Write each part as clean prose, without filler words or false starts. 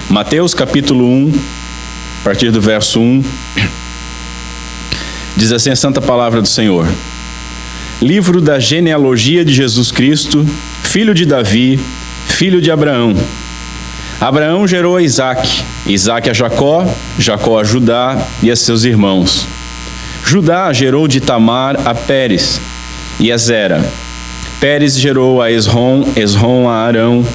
Mateus capítulo 1, a partir do verso 1, diz assim a santa palavra do Senhor. Livro da genealogia de Jesus Cristo, filho de Davi, filho de Abraão. Abraão gerou a Isaque, Isaque a Jacó, Jacó a Judá e a seus irmãos. Judá gerou de Tamar a Pérez e a Zera. Pérez gerou a Esrom, Esrom a Arão.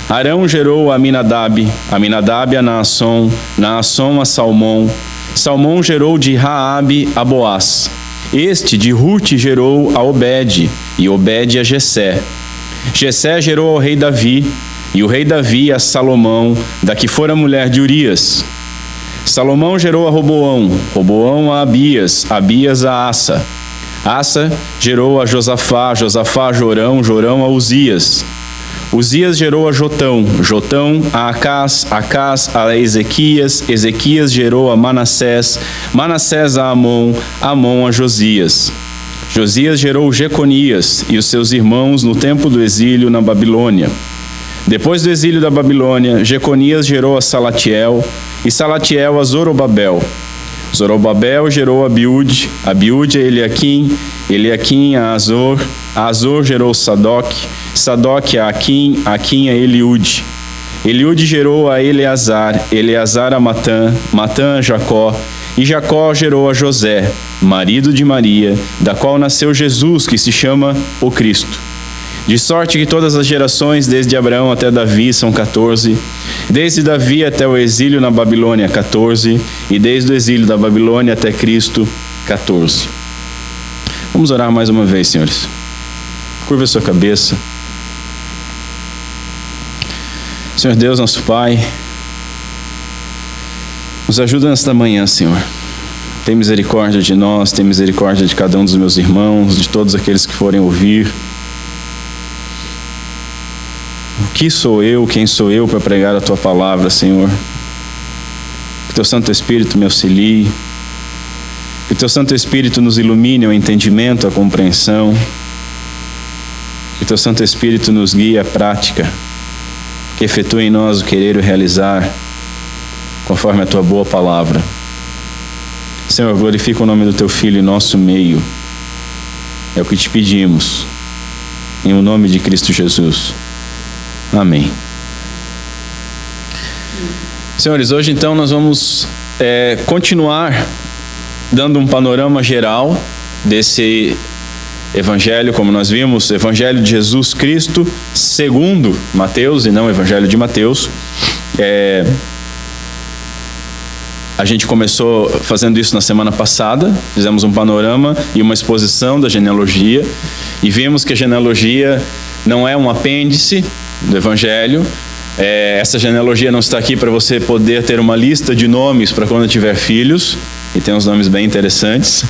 Arão gerou a Aminadab, Aminadab a Naasson, Naasson a Salmão. Salmão gerou de Raabe a Boaz. Este de Rute gerou a Obed, e Obed a Jessé. Jessé gerou ao rei Davi, e o rei Davi a Salomão, da que fora mulher de Urias. Salomão gerou a Roboão, Roboão a Abias, Abias a Asa. Asa gerou a Josafá, Josafá a Jorão, Jorão a Uzias. Uzias gerou a Jotão, Jotão a Acás, Acás a Ezequias, Ezequias gerou a Manassés, Manassés a Amon, Amon a Josias. Josias gerou Jeconias e os seus irmãos no tempo do exílio na Babilônia. Depois do exílio da Babilônia, Jeconias gerou a Salatiel e Salatiel a Zorobabel. Zorobabel gerou a Abiúde, Abiúde a Eliaquim, Eliaquim a Azor, Azor gerou Sadoc, Sadoc a Aquim, Aquim a Eliúde. Eliúde gerou a Eleazar, Eleazar a Matã, Matã a Jacó, e Jacó gerou a José, marido de Maria, da qual nasceu Jesus, que se chama o Cristo. De sorte que todas as gerações, desde Abraão até Davi, são 14, desde Davi até o exílio na Babilônia, 14, e desde o exílio da Babilônia até Cristo, 14. Vamos orar mais uma vez, senhores. Curva a sua cabeça. Senhor Deus, nosso Pai, nos ajuda nesta manhã, Senhor. Tem misericórdia de nós, tem misericórdia de cada um dos meus irmãos, de todos aqueles que forem ouvir. O que sou eu, quem sou eu para pregar a Tua palavra, Senhor? Que Teu Santo Espírito me auxilie. Que Teu Santo Espírito nos ilumine o entendimento, a compreensão. Que Teu Santo Espírito nos guie à prática. Que efetue em nós o querer e o realizar, conforme a Tua boa palavra. Senhor, glorifica o nome do Teu Filho em nosso meio. É o que te pedimos. Em o nome de Cristo Jesus. Amém. Senhores, hoje então nós vamos continuar dando um panorama geral desse Evangelho, como nós vimos, Evangelho de Jesus Cristo, segundo Mateus, e não Evangelho de Mateus. A gente começou fazendo isso na semana passada, fizemos um panorama e uma exposição da genealogia, e vimos que a genealogia não é um apêndice do Evangelho. Essa genealogia não está aqui para você poder ter uma lista de nomes para quando tiver filhos, e tem uns nomes bem interessantes,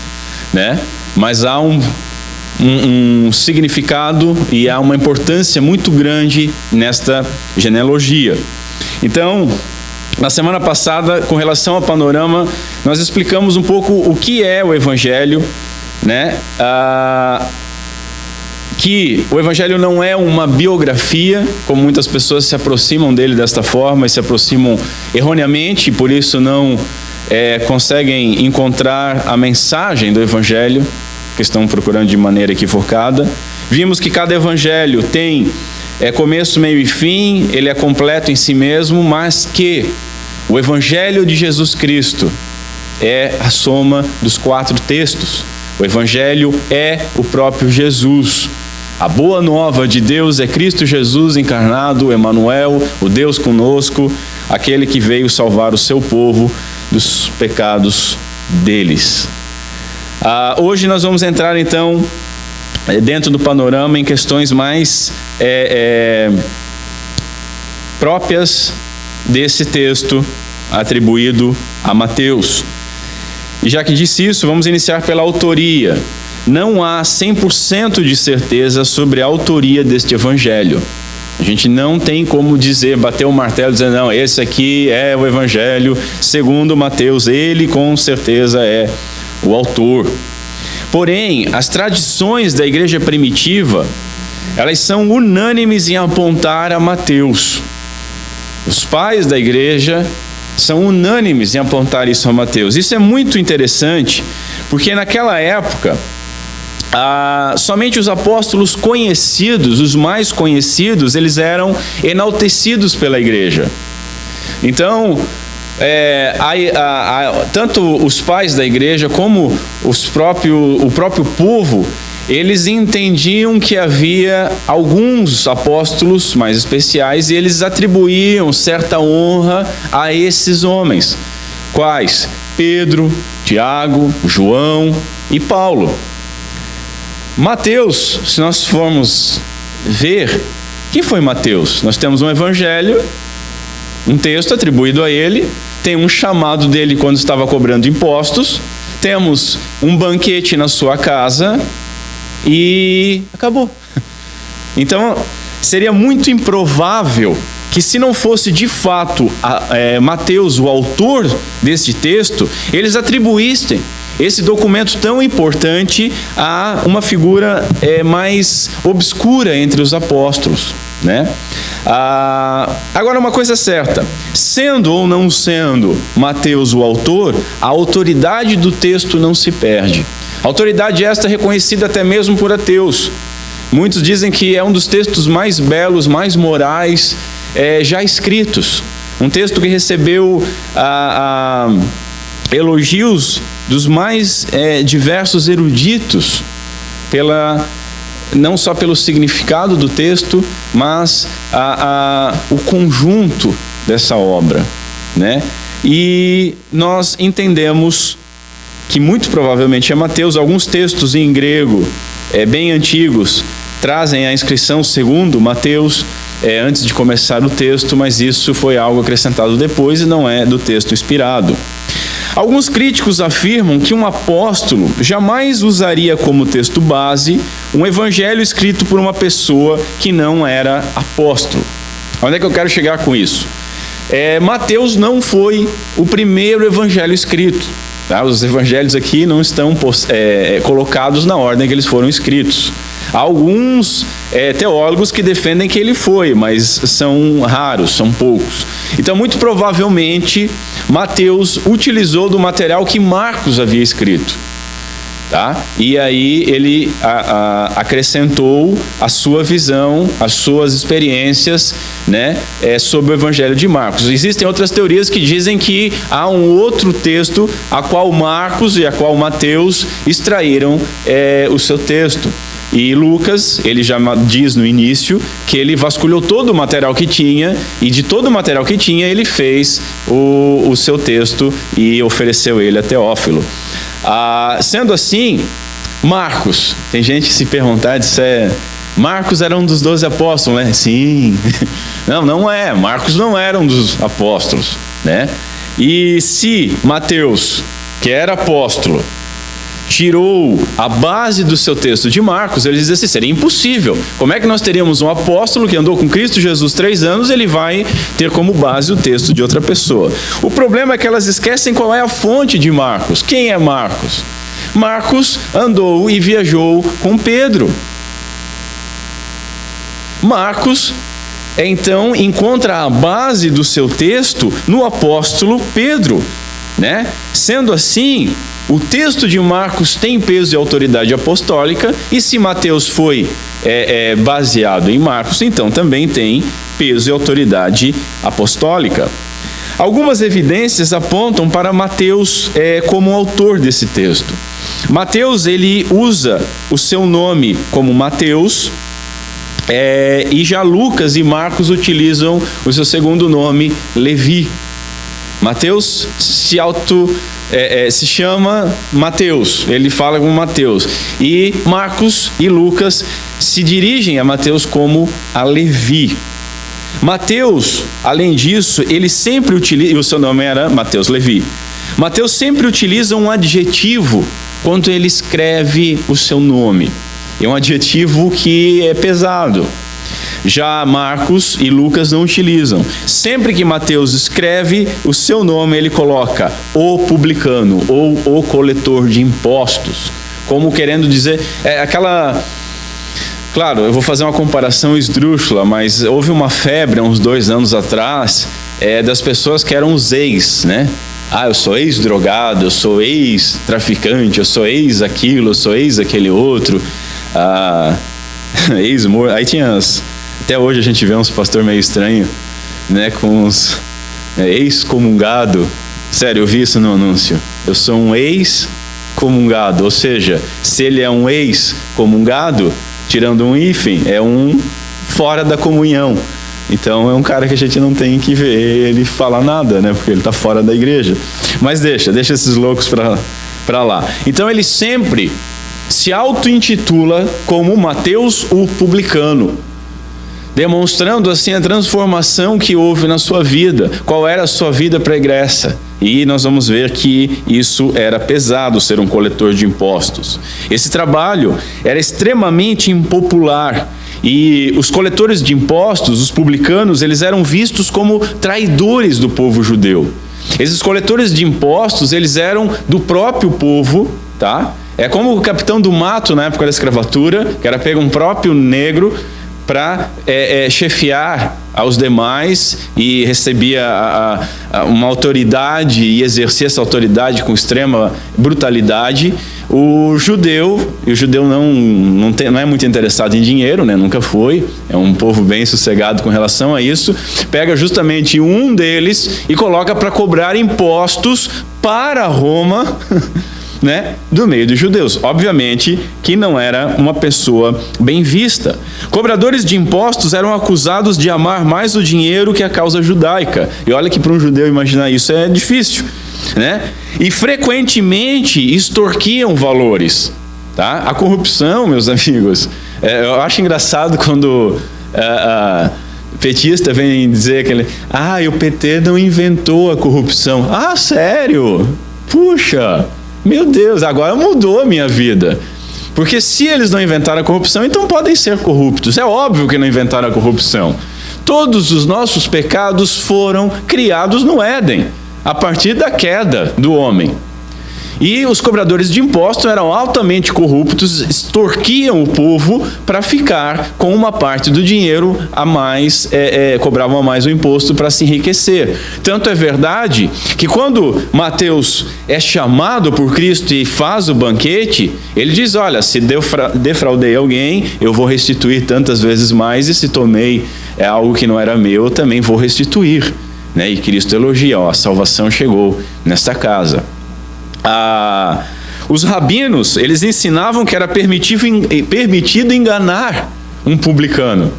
né? Mas há um significado e há uma importância muito grande nesta genealogia. Então, na semana passada, com relação ao panorama, nós explicamos um pouco o que é o Evangelho, né? Que o Evangelho não é uma biografia, como muitas pessoas se aproximam dele desta forma e se aproximam erroneamente, e por isso não conseguem encontrar a mensagem do Evangelho, que estão procurando de maneira equivocada. Vimos que cada Evangelho tem começo, meio e fim, ele é completo em si mesmo, mas que o Evangelho de Jesus Cristo é a soma dos 4 textos. O Evangelho é o próprio Jesus. A boa nova de Deus é Cristo Jesus encarnado, Emanuel, o Deus conosco, aquele que veio salvar o seu povo dos pecados deles. Hoje nós vamos entrar então dentro do panorama em questões mais próprias desse texto atribuído a Mateus. E já que disse isso, vamos iniciar pela autoria. Não há 100% de certeza sobre a autoria deste Evangelho. A gente não tem como dizer, bater o martelo e dizer, não, esse aqui é o Evangelho segundo Mateus, ele com certeza é o autor. Porém, as tradições da igreja primitiva, elas são unânimes em apontar a Mateus. Os pais da igreja são unânimes em apontar isso a Mateus. Isso é muito interessante, porque naquela época, somente os apóstolos conhecidos, os mais conhecidos, eles eram enaltecidos pela igreja. Então, tanto os pais da igreja como o próprio povo, eles entendiam que havia alguns apóstolos mais especiais e eles atribuíam certa honra a esses homens. Quais? Pedro, Tiago, João e Paulo. Mateus, se nós formos ver, quem foi Mateus? Nós temos um evangelho, um texto atribuído a ele, tem um chamado dele quando estava cobrando impostos, temos um banquete na sua casa e acabou. Então, seria muito improvável que, se não fosse de fato Mateus o autor deste texto, eles atribuíssem esse documento tão importante a uma figura mais obscura entre os apóstolos, né? Agora, uma coisa certa, sendo ou não sendo Mateus o autor, a autoridade do texto não se perde. Autoridade esta reconhecida até mesmo por ateus. Muitos dizem que é um dos textos mais belos, mais morais já escritos. Um texto que recebeu elogios dos mais diversos eruditos, não só pelo significado do texto, mas o conjunto dessa obra, né? E nós entendemos que muito provavelmente é Mateus. Alguns textos em grego bem antigos trazem a inscrição segundo Mateus antes de começar o texto, mas isso foi algo acrescentado depois e não é do texto inspirado. Alguns críticos afirmam que um apóstolo jamais usaria como texto base um evangelho escrito por uma pessoa que não era apóstolo. Onde é que eu quero chegar com isso? Mateus não foi o primeiro evangelho escrito. Tá? Os evangelhos aqui não estão colocados na ordem que eles foram escritos. Há alguns teólogos que defendem que ele foi, mas são raros, são poucos. Então, muito provavelmente, Mateus utilizou do material que Marcos havia escrito. Tá? E aí ele acrescentou a sua visão, as suas experiências, né, sobre o Evangelho de Marcos. Existem outras teorias que dizem que há um outro texto a qual Marcos e a qual Mateus extraíram o seu texto. E Lucas, ele já diz no início que ele vasculhou todo o material que tinha, e de todo o material que tinha ele fez o seu texto e ofereceu ele a Teófilo. Sendo assim, Marcos, tem gente que se perguntar, Marcos era um dos 12 apóstolos, né? Sim. Não é, Marcos não era um dos apóstolos, né? E se Mateus, que era apóstolo, tirou a base do seu texto de Marcos, ele diz assim: seria impossível. Como é que nós teríamos um apóstolo que andou com Cristo Jesus 3 anos, ele vai ter como base o texto de outra pessoa? O problema é que elas esquecem qual é a fonte de Marcos. Quem é Marcos? Marcos andou e viajou com Pedro. Marcos, então, encontra a base do seu texto no apóstolo Pedro, né? Sendo assim, o texto de Marcos tem peso e autoridade apostólica, e se Mateus foi baseado em Marcos, então também tem peso e autoridade apostólica. Algumas evidências apontam para Mateus como autor desse texto. Mateus, ele usa o seu nome como Mateus, e já Lucas e Marcos utilizam o seu segundo nome, Levi. Mateus se chama Mateus, ele fala como Mateus, e Marcos e Lucas se dirigem a Mateus como a Levi. Mateus, além disso, ele sempre utiliza, e o seu nome era Mateus Levi, Mateus sempre utiliza um adjetivo quando ele escreve o seu nome. É um adjetivo que é pesado. Já Marcos e Lucas não utilizam. Sempre que Mateus escreve o seu nome, ele coloca o publicano ou o coletor de impostos, como querendo dizer, Claro, eu vou fazer uma comparação esdrúxula, mas houve uma febre há uns 2 anos atrás das pessoas que eram os ex, né? Eu sou ex-drogado, eu sou ex-traficante, eu sou ex-aquilo, eu sou ex-aquele outro. Ex-morto. Aí tinha até hoje a gente vê uns pastor meio estranho, né? Com uns ex-comungado. Sério, eu vi isso no anúncio. Eu sou um ex-comungado, ou seja, se ele é um ex-comungado, tirando um hífen, é um fora da comunhão. Então é um cara que a gente não tem que ver ele falar nada, né? Porque ele está fora da igreja. Mas deixa esses loucos para lá. Então ele sempre se auto-intitula como Mateus o publicano, demonstrando assim a transformação que houve na sua vida. Qual era a sua vida pregressa? E nós vamos ver que isso era pesado, ser um coletor de impostos. Esse trabalho era extremamente impopular. E os coletores de impostos, os publicanos, eles eram vistos como traidores do povo judeu. Esses coletores de impostos, eles eram do próprio povo, tá? É como o capitão do mato na época da escravatura, que era pegar um próprio negro para chefiar aos demais e recebia uma autoridade e exercia essa autoridade com extrema brutalidade. O judeu não é muito interessado em dinheiro, né? Nunca foi, é um povo bem sossegado com relação a isso, pega justamente um deles e coloca para cobrar impostos para Roma, né, do meio dos judeus. Obviamente que não era uma pessoa bem vista. Cobradores de impostos eram acusados de amar mais o dinheiro que a causa judaica. E olha que para um judeu imaginar isso é difícil, né? E frequentemente extorquiam valores, tá? A corrupção, meus amigos, eu acho engraçado quando petista vem dizer o PT não inventou a corrupção. Sério? Puxa, meu Deus, agora mudou a minha vida. Porque se eles não inventaram a corrupção, então podem ser corruptos. É óbvio que não inventaram a corrupção. Todos os nossos pecados foram criados no Éden, a partir da queda do homem. E os cobradores de impostos eram altamente corruptos, extorquiam o povo para ficar com uma parte do dinheiro a mais, cobravam a mais o imposto para se enriquecer. Tanto é verdade que quando Mateus é chamado por Cristo e faz o banquete, ele diz, olha, se defraudei alguém, eu vou restituir tantas vezes mais, e se tomei algo que não era meu, eu também vou restituir. Né? E Cristo elogia, a salvação chegou nesta casa. Os rabinos, eles ensinavam que era permitido enganar um publicano.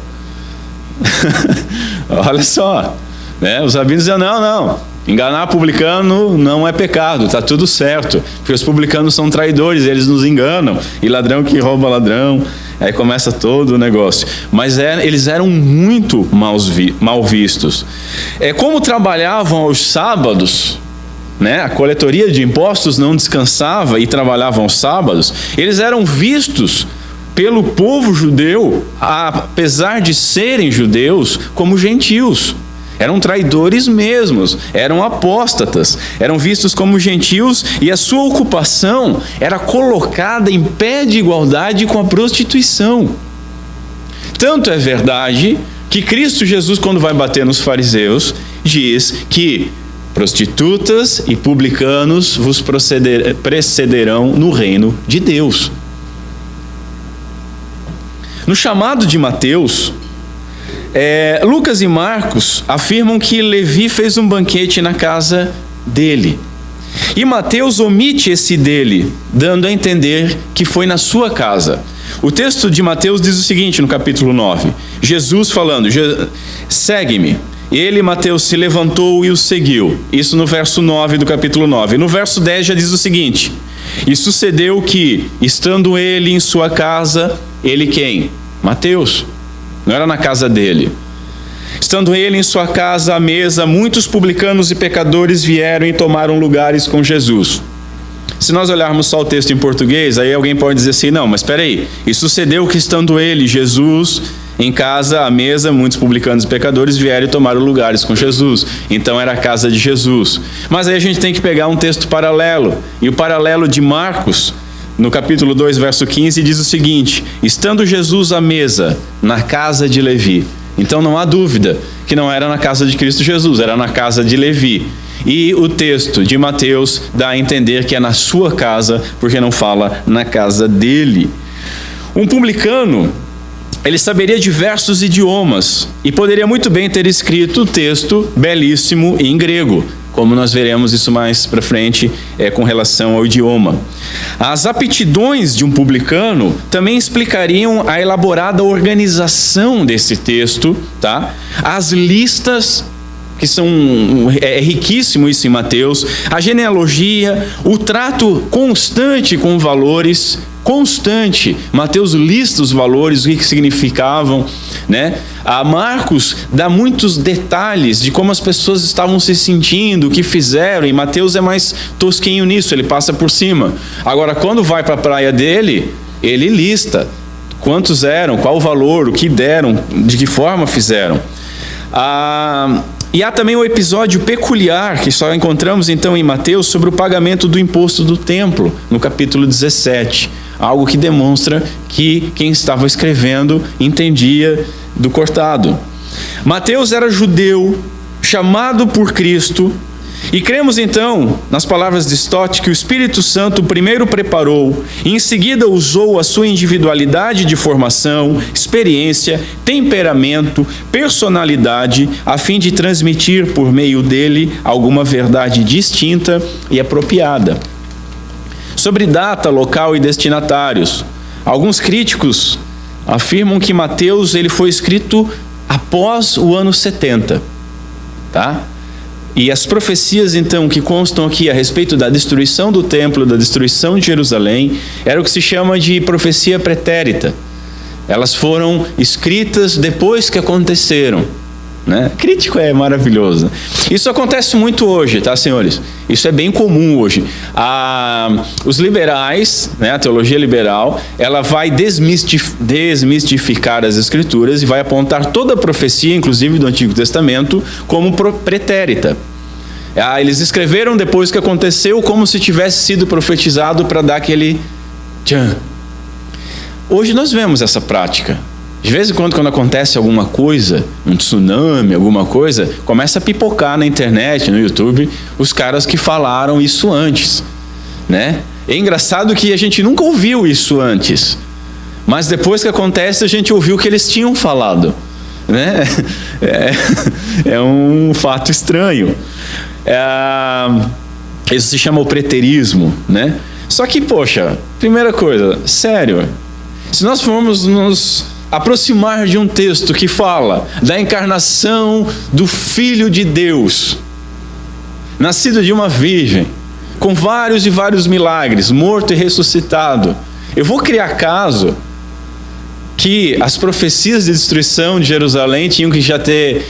Olha só, né? Os rabinos diziam, não, enganar publicano não é pecado, está tudo certo, porque os publicanos são traidores, eles nos enganam, e ladrão que rouba ladrão, aí começa todo o negócio. Mas eles eram muito mal vistos. Como trabalhavam aos sábados, né? A coletoria de impostos não descansava e trabalhavam aos sábados, eles eram vistos pelo povo judeu, apesar de serem judeus, como gentios. Eram traidores mesmos, eram apóstatas, eram vistos como gentios, e a sua ocupação era colocada em pé de igualdade com a prostituição. Tanto é verdade que Cristo Jesus, quando vai bater nos fariseus, diz que prostitutas e publicanos vos precederão no reino de Deus. No chamado de Mateus, Lucas e Marcos afirmam que Levi fez um banquete na casa dele. E Mateus omite esse dele, dando a entender que foi na sua casa. O texto de Mateus diz o seguinte no capítulo 9. Jesus falando, segue-me. Ele, Mateus, se levantou e o seguiu. Isso no verso 9 do capítulo 9. No verso 10 já diz o seguinte: e sucedeu que, estando ele em sua casa, ele quem? Mateus. Não era na casa dele. Estando ele em sua casa à mesa, muitos publicanos e pecadores vieram e tomaram lugares com Jesus. Se nós olharmos só o texto em português, aí alguém pode dizer assim, não, mas espera aí. E sucedeu que, estando ele, Jesus, em casa, à mesa, muitos publicanos e pecadores vieram e tomaram lugares com Jesus. Então era a casa de Jesus. Mas aí a gente tem que pegar um texto paralelo. E o paralelo de Marcos, no capítulo 2, verso 15, diz o seguinte: estando Jesus à mesa na casa de Levi. Então não há dúvida que não era na casa de Cristo Jesus, era na casa de Levi. E o texto de Mateus dá a entender que é na sua casa, porque não fala na casa dele. Um publicano, ele saberia diversos idiomas e poderia muito bem ter escrito o texto belíssimo em grego, como nós veremos isso mais para frente com relação ao idioma. As aptidões de um publicano também explicariam a elaborada organização desse texto, tá? As listas, que é riquíssimo isso em Mateus, a genealogia, o trato constante com valores, constante. Mateus lista os valores, o que significavam, né? A Marcos dá muitos detalhes de como as pessoas estavam se sentindo, o que fizeram, e Mateus é mais tosquinho nisso, ele passa por cima. Agora, quando vai para a praia dele, ele lista quantos eram, qual o valor, o que deram, de que forma fizeram. E há também um episódio peculiar que só encontramos então em Mateus sobre o pagamento do imposto do templo, no capítulo 17. Algo que demonstra que quem estava escrevendo entendia do cortado. Mateus era judeu, chamado por Cristo, e cremos então, nas palavras de Stott, que o Espírito Santo primeiro preparou e em seguida usou a sua individualidade de formação, experiência, temperamento, personalidade, a fim de transmitir por meio dele alguma verdade distinta e apropriada. Sobre data, local e destinatários, alguns críticos afirmam que Mateus ele foi escrito após o ano 70, tá? E as profecias, então, que constam aqui a respeito da destruição do templo, da destruição de Jerusalém, era o que se chama de profecia pretérita. Elas foram escritas depois que aconteceram, né? Crítico é maravilhoso. Isso acontece muito hoje, tá, senhores? Isso é bem comum hoje. Os liberais, né, a teologia liberal, ela vai desmistificar as escrituras e vai apontar toda a profecia, inclusive do Antigo Testamento, como pretérita. Eles escreveram depois que aconteceu, como se tivesse sido profetizado, para dar aquele tchan. Hoje nós vemos essa prática. De vez em quando acontece alguma coisa, um tsunami, alguma coisa, começa a pipocar na internet, no YouTube, os caras que falaram isso antes, né? É engraçado que a gente nunca ouviu isso antes, mas depois que acontece a gente ouviu o que eles tinham falado, né? É um fato estranho. Isso se chama o preterismo, né? Só que, poxa, primeira coisa, sério, se nós formos nos aproximar de um texto que fala da encarnação do Filho de Deus, nascido de uma virgem, com vários e vários milagres, morto e ressuscitado, eu vou criar caso que as profecias de destruição de Jerusalém tinham que já ter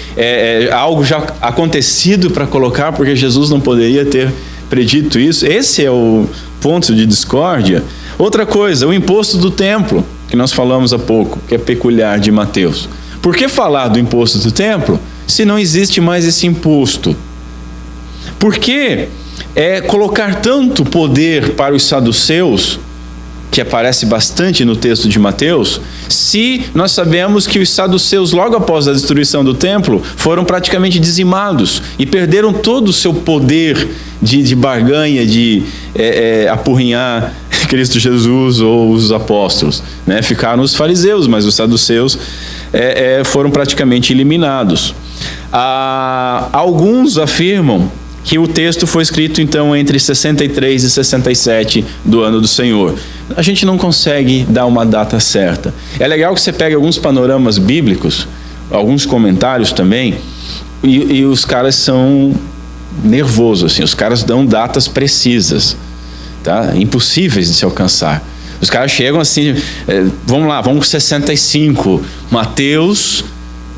algo já acontecido para colocar, porque Jesus não poderia ter predito isso? Esse é o ponto de discórdia. Outra coisa, o imposto do templo, que nós falamos há pouco, que é peculiar de Mateus. Por que falar do imposto do templo se não existe mais esse imposto? Por que colocar tanto poder para os saduceus, que aparece bastante no texto de Mateus, se nós sabemos que os saduceus, logo após a destruição do templo, foram praticamente dizimados e perderam todo o seu poder de barganha, de apurrinhar Cristo Jesus ou os apóstolos, né? Ficaram os fariseus, mas os saduceus foram praticamente eliminados. Alguns afirmam que o texto foi escrito então entre 63 e 67 do ano do Senhor. A gente não consegue dar uma data certa. É legal que você pegue alguns panoramas bíblicos, alguns comentários também, e os caras são nervosos, assim, os caras dão datas precisas, tá? Impossíveis de se alcançar. Os caras chegam assim, vamos lá, vamos com 65. Mateus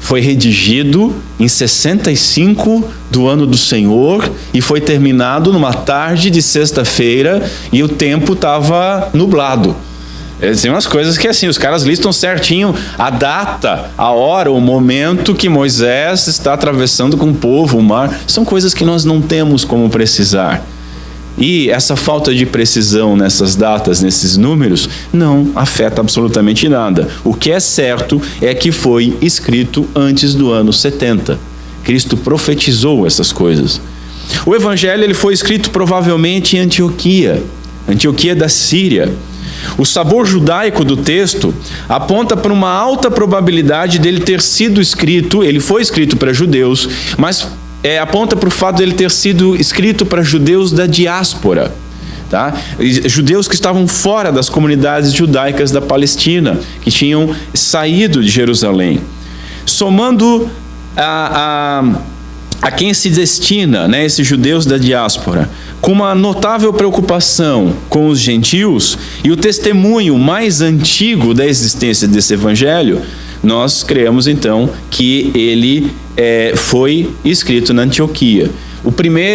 foi redigido em 65 do ano do Senhor e foi terminado numa tarde de sexta-feira e o tempo estava nublado. Tem umas coisas que assim, os caras listam certinho a data, a hora, o momento que Moisés está atravessando com o povo o mar. São coisas que nós não temos como precisar. E essa falta de precisão nessas datas, nesses números, não afeta absolutamente nada. O que é certo é que foi escrito antes do ano 70. Cristo profetizou essas coisas. O Evangelho ele foi escrito provavelmente em Antioquia da Síria. O sabor judaico do texto aponta para uma alta probabilidade dele ter sido escrito, ele foi escrito para judeus, mas aponta para o fato de ele ter sido escrito para judeus da diáspora, tá? Judeus que estavam fora das comunidades judaicas da Palestina, que tinham saído de Jerusalém. Somando a quem se destina, né, esses judeus da diáspora, com uma notável preocupação com os gentios e o testemunho mais antigo da existência desse evangelho, nós cremos então que ele foi escrito na Antioquia.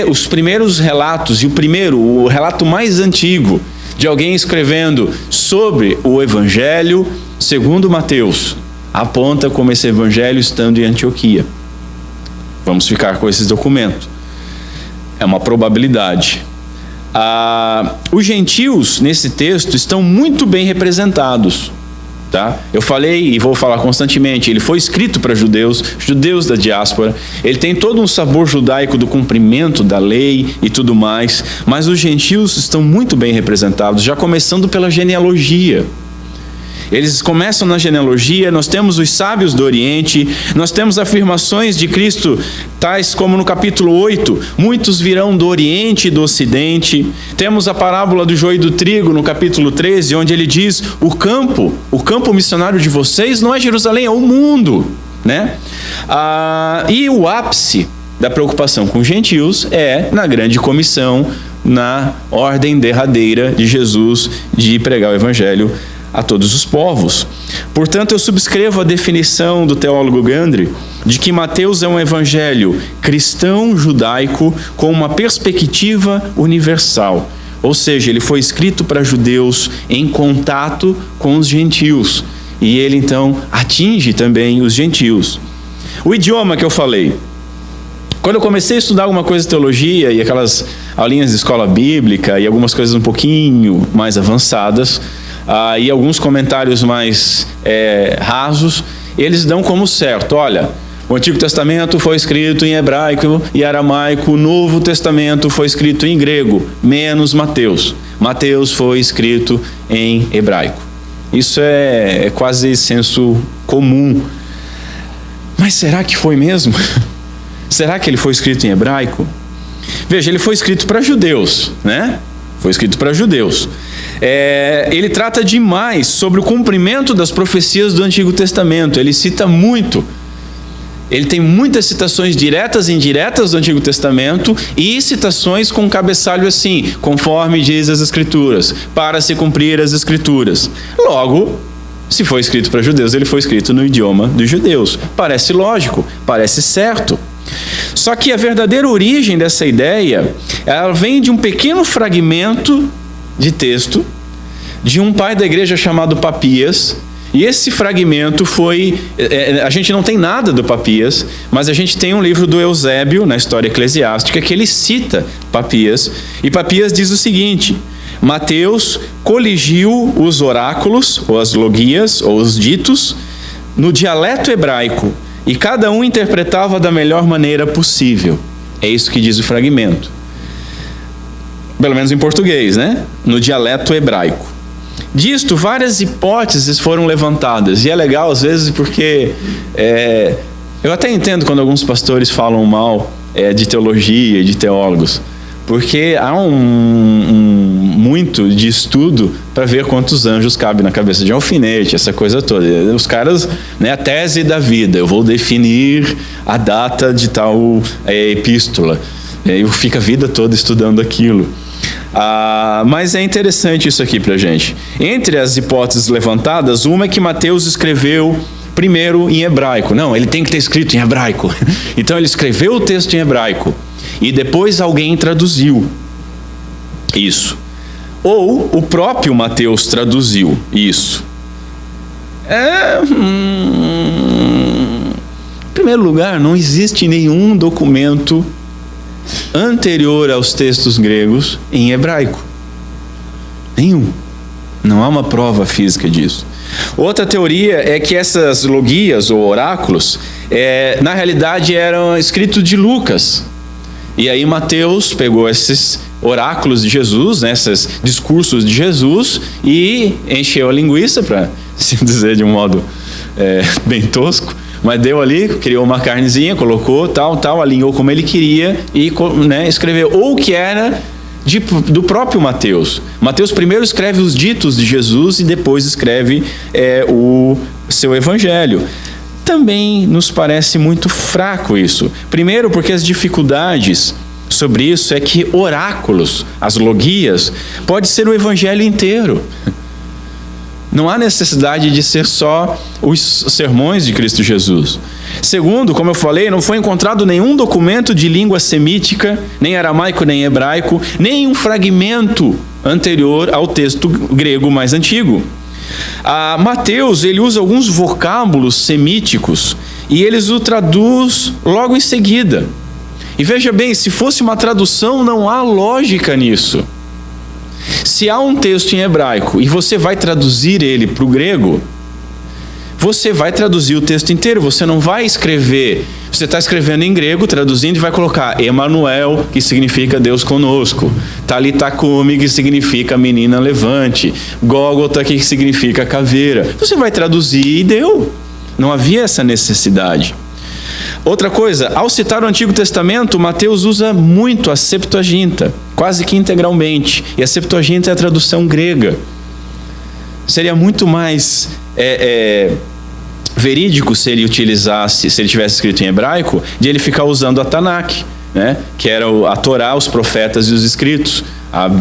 Os primeiros relatos, e o relato mais antigo de alguém escrevendo sobre o evangelho, segundo Mateus, aponta como esse evangelho estando em Antioquia. Vamos ficar com esse documento. É uma probabilidade. Os gentios, nesse texto, estão muito bem representados. Tá? Eu falei e vou falar constantemente, ele foi escrito para judeus da diáspora, ele tem todo um sabor judaico do cumprimento da lei e tudo mais, mas os gentios estão muito bem representados, já começando pela genealogia. Eles começam na genealogia, nós temos os sábios do Oriente, nós temos afirmações de Cristo, tais como no capítulo 8, muitos virão do Oriente e do Ocidente. Temos a parábola do joio e do trigo no capítulo 13, onde ele diz, o campo missionário de vocês não é Jerusalém, é o mundo, né? E o ápice da preocupação com os gentios é na grande comissão, na ordem derradeira de Jesus de pregar o evangelho a todos os povos. Portanto, eu subscrevo a definição do teólogo Gundry de que Mateus é um evangelho cristão judaico com uma perspectiva universal. Ou seja, ele foi escrito para judeus em contato com os gentios. E ele, então, atinge também os gentios. O idioma que eu falei. Quando eu comecei a estudar alguma coisa de teologia e aquelas aulinhas de escola bíblica e algumas coisas um pouquinho mais avançadas, e alguns comentários mais rasos, eles dão como certo, olha, o Antigo Testamento foi escrito em hebraico e aramaico, o Novo Testamento foi escrito em grego, menos Mateus. Mateus foi escrito em hebraico. Isso é quase senso comum. Mas será que foi mesmo? Será que ele foi escrito em hebraico? Veja, ele foi escrito para judeus, né? Foi escrito para judeus. Ele trata demais sobre o cumprimento das profecias do Antigo Testamento. Ele cita muito. Ele tem muitas citações diretas e indiretas do Antigo Testamento e citações com cabeçalho assim, conforme diz as Escrituras, para se cumprir as Escrituras. Logo, se foi escrito para judeus, ele foi escrito no idioma dos judeus. Parece lógico, parece certo. Só que a verdadeira origem dessa ideia, ela vem de um pequeno fragmento de texto de um pai da igreja chamado Papias. E esse fragmento foi... a gente não tem nada do Papias, mas a gente tem um livro do Eusébio, na História Eclesiástica, que ele cita Papias. E Papias diz o seguinte: Mateus coligiu os oráculos, ou as logias, ou os ditos, no dialeto hebraico, e cada um interpretava da melhor maneira possível. É isso que diz o fragmento. Pelo menos em português, né? No dialeto hebraico. Disto, várias hipóteses foram levantadas. E é legal, às vezes, porque... eu até entendo quando alguns pastores falam mal de teologia e de teólogos. Porque há muito de estudo para ver quantos anjos cabem na cabeça de um alfinete, essa coisa toda. Os caras, né, a tese da vida, eu vou definir a data de tal epístola. Eu fico a vida toda estudando aquilo. Mas é interessante isso aqui para a gente. Entre as hipóteses levantadas, uma é que Mateus escreveu primeiro em hebraico. Não, ele tem que ter escrito em hebraico. Então ele escreveu o texto em hebraico e depois alguém traduziu isso. Ou o próprio Mateus traduziu isso. Em primeiro lugar, não existe nenhum documento anterior aos textos gregos em hebraico. Nenhum. Não há uma prova física disso. Outra teoria é que essas logias ou oráculos, na realidade eram escritos de Lucas. E aí Mateus pegou esses oráculos de Jesus, né, esses discursos de Jesus, e encheu a linguiça, para se dizer de um modo bem tosco, mas deu ali, criou uma carnezinha, colocou tal, alinhou como ele queria e, né, escreveu. Ou que era do próprio Mateus. Mateus primeiro escreve os ditos de Jesus e depois escreve o seu evangelho. Também nos parece muito fraco isso. Primeiro porque as dificuldades sobre isso é que oráculos, as logias, pode ser o evangelho inteiro. Não há necessidade de ser só os sermões de Cristo Jesus. Segundo, como eu falei, não foi encontrado nenhum documento de língua semítica, nem aramaico, nem hebraico, nem um fragmento anterior ao texto grego mais antigo. Mateus, ele usa alguns vocábulos semíticos e eles o traduz logo em seguida. E veja bem, se fosse uma tradução, não há lógica nisso. Se há um texto em hebraico e você vai traduzir ele para o grego, você vai traduzir o texto inteiro, você não vai escrever. Você está escrevendo em grego, traduzindo, e vai colocar Emanuel, que significa Deus conosco, Talita Cumi, que significa menina levante, Gólgota, que significa caveira. Você vai traduzir e deu. Não havia essa necessidade. Outra coisa, ao citar o Antigo Testamento, Mateus usa muito a Septuaginta, quase que integralmente. E a Septuaginta é a tradução grega. Seria muito mais verídico se ele tivesse escrito em hebraico, de ele ficar usando a Tanakh, né? Que era a Torá, os profetas e os escritos, a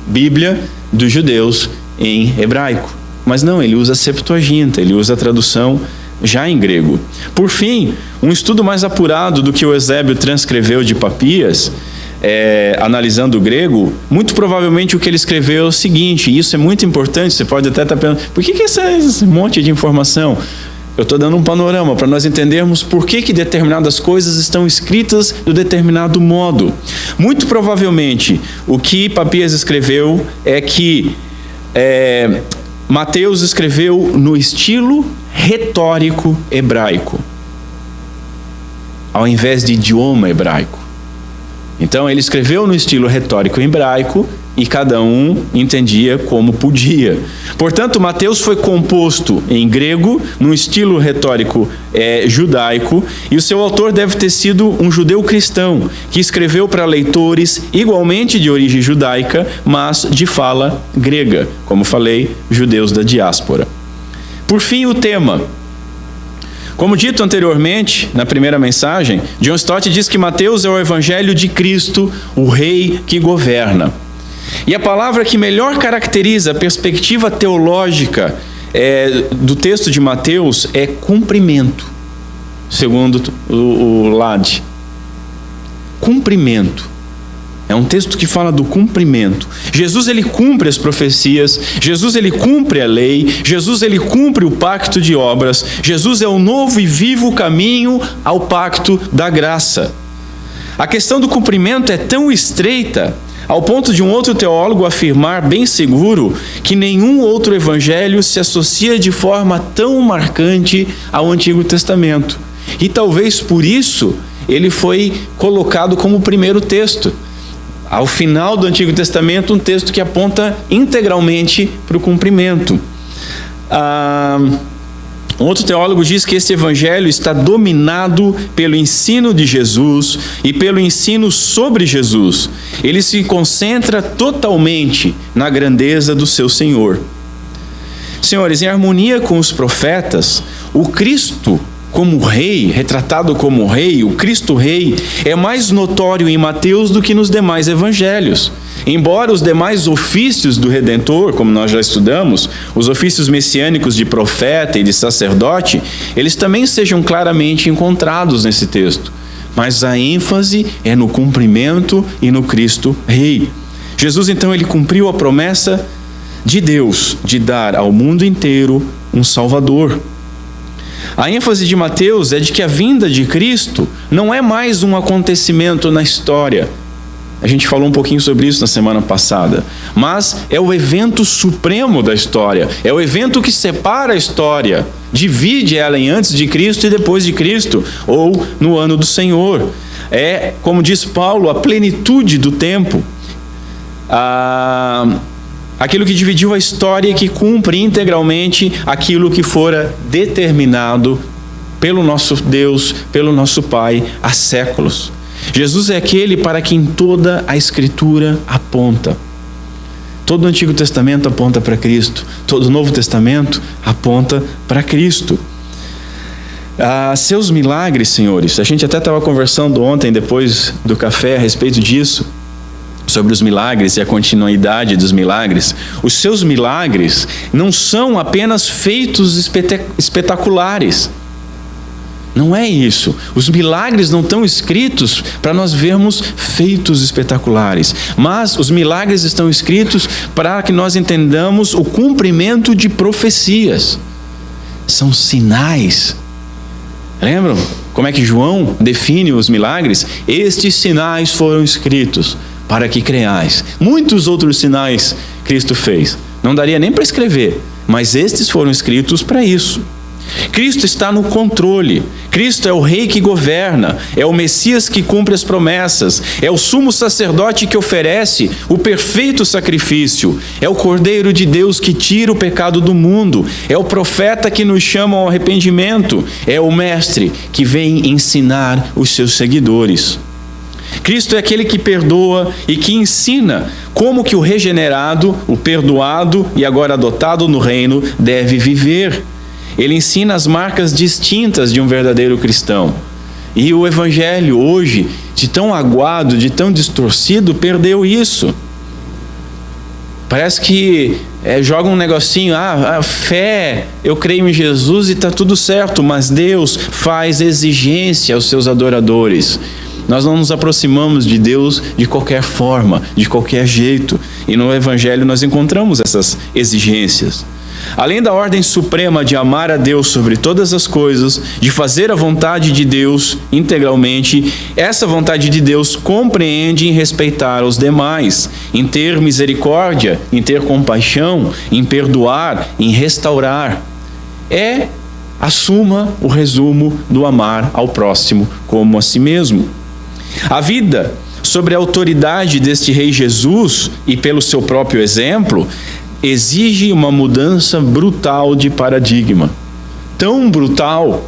Bíblia dos judeus em hebraico. Mas não, ele usa a Septuaginta, ele usa a tradução já em grego. Por fim, um estudo mais apurado do que o Eusébio transcreveu de Papias, analisando o grego, muito provavelmente o que ele escreveu é o seguinte, e isso é muito importante, você pode até estar pensando, por que esse monte de informação? Eu estou dando um panorama para nós entendermos por que determinadas coisas estão escritas de determinado modo. Muito provavelmente, o que Papias escreveu é que Mateus escreveu no estilo retórico hebraico, ao invés de idioma hebraico. Então ele escreveu no estilo retórico hebraico e cada um entendia como podia. Portanto, Mateus foi composto em grego, no estilo retórico judaico, e o seu autor deve ter sido um judeu cristão, que escreveu para leitores igualmente de origem judaica, mas de fala grega, como falei, judeus da diáspora. Por fim, o tema. Como dito anteriormente, na primeira mensagem, John Stott diz que Mateus é o evangelho de Cristo, o rei que governa. E a palavra que melhor caracteriza a perspectiva teológica do texto de Mateus é cumprimento, segundo o Lade. Cumprimento. É um texto que fala do cumprimento. Jesus, ele cumpre as profecias, Jesus, ele cumpre a lei, Jesus, ele cumpre o pacto de obras, Jesus é o novo e vivo caminho ao pacto da graça. A questão do cumprimento é tão estreita, ao ponto de um outro teólogo afirmar bem seguro que nenhum outro evangelho se associa de forma tão marcante ao Antigo Testamento. E talvez por isso ele foi colocado como o primeiro texto. Ao final do Antigo Testamento, um texto que aponta integralmente para o cumprimento. Um outro teólogo diz que esse evangelho está dominado pelo ensino de Jesus e pelo ensino sobre Jesus. Ele se concentra totalmente na grandeza do seu Senhor. Senhores, em harmonia com os profetas, o Cristo como rei, retratado como rei, o Cristo rei, é mais notório em Mateus do que nos demais evangelhos. Embora os demais ofícios do Redentor, como nós já estudamos, os ofícios messiânicos de profeta e de sacerdote, eles também sejam claramente encontrados nesse texto. Mas a ênfase é no cumprimento e no Cristo rei. Jesus, então, ele cumpriu a promessa de Deus de dar ao mundo inteiro um Salvador. A ênfase de Mateus é de que a vinda de Cristo não é mais um acontecimento na história, A gente falou um pouquinho sobre isso na semana passada. Mas é o evento supremo da história. É o evento que separa a história. Divide ela em antes de Cristo e depois de Cristo. Ou no ano do Senhor. É, como diz Paulo, a plenitude do tempo. Aquilo que dividiu a história e que cumpre integralmente aquilo que fora determinado pelo nosso Deus, pelo nosso Pai, há séculos. Jesus é aquele para quem toda a Escritura aponta. Todo o Antigo Testamento aponta para Cristo. Todo o Novo Testamento aponta para Cristo. Seus milagres, senhores, a gente até estava conversando ontem, depois do café, a respeito disso, sobre os milagres e a continuidade dos milagres. Os seus milagres não são apenas feitos espetaculares. Não é isso. Os milagres não estão escritos para nós vermos feitos espetaculares, mas os milagres estão escritos para que nós entendamos o cumprimento de profecias. São sinais. Lembram como é que João define os milagres? Estes sinais foram escritos para que creiais. Muitos outros sinais Cristo fez. Não daria nem para escrever, mas estes foram escritos para isso. Cristo está no controle. Cristo é o rei que governa, é o Messias que cumpre as promessas, é o sumo sacerdote que oferece o perfeito sacrifício, é o Cordeiro de Deus que tira o pecado do mundo, é o profeta que nos chama ao arrependimento, é o mestre que vem ensinar os seus seguidores. Cristo é aquele que perdoa e que ensina como que o regenerado, o perdoado e agora adotado no reino deve viver. Ele ensina as marcas distintas de um verdadeiro cristão. E o evangelho hoje, de tão aguado, de tão distorcido, perdeu isso. Parece que joga um negocinho, a fé, eu creio em Jesus e está tudo certo, mas Deus faz exigência aos seus adoradores. Nós não nos aproximamos de Deus de qualquer forma, de qualquer jeito. E no evangelho nós encontramos essas exigências. Além da ordem suprema de amar a Deus sobre todas as coisas, de fazer a vontade de Deus integralmente, essa vontade de Deus compreende em respeitar os demais, em ter misericórdia, em ter compaixão, em perdoar, em restaurar. Assuma o resumo do amar ao próximo como a si mesmo. A vida sobre a autoridade deste Rei Jesus e pelo seu próprio exemplo exige uma mudança brutal de paradigma. Tão brutal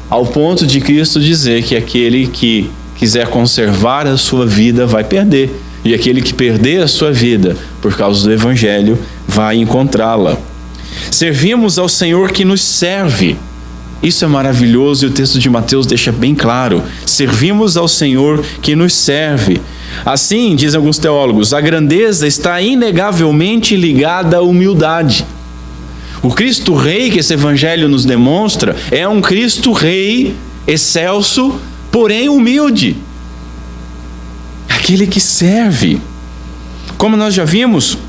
ao ponto de Cristo dizer que aquele que quiser conservar a sua vida vai perder. E aquele que perder a sua vida por causa do Evangelho vai encontrá-la. Servimos ao Senhor que nos serve. Isso é maravilhoso e o texto de Mateus deixa bem claro. Servimos ao Senhor que nos serve. Assim, dizem alguns teólogos, a grandeza está inegavelmente ligada à humildade. O Cristo Rei que esse Evangelho nos demonstra é um Cristo Rei excelso, porém humilde. Aquele que serve. Como nós já vimos,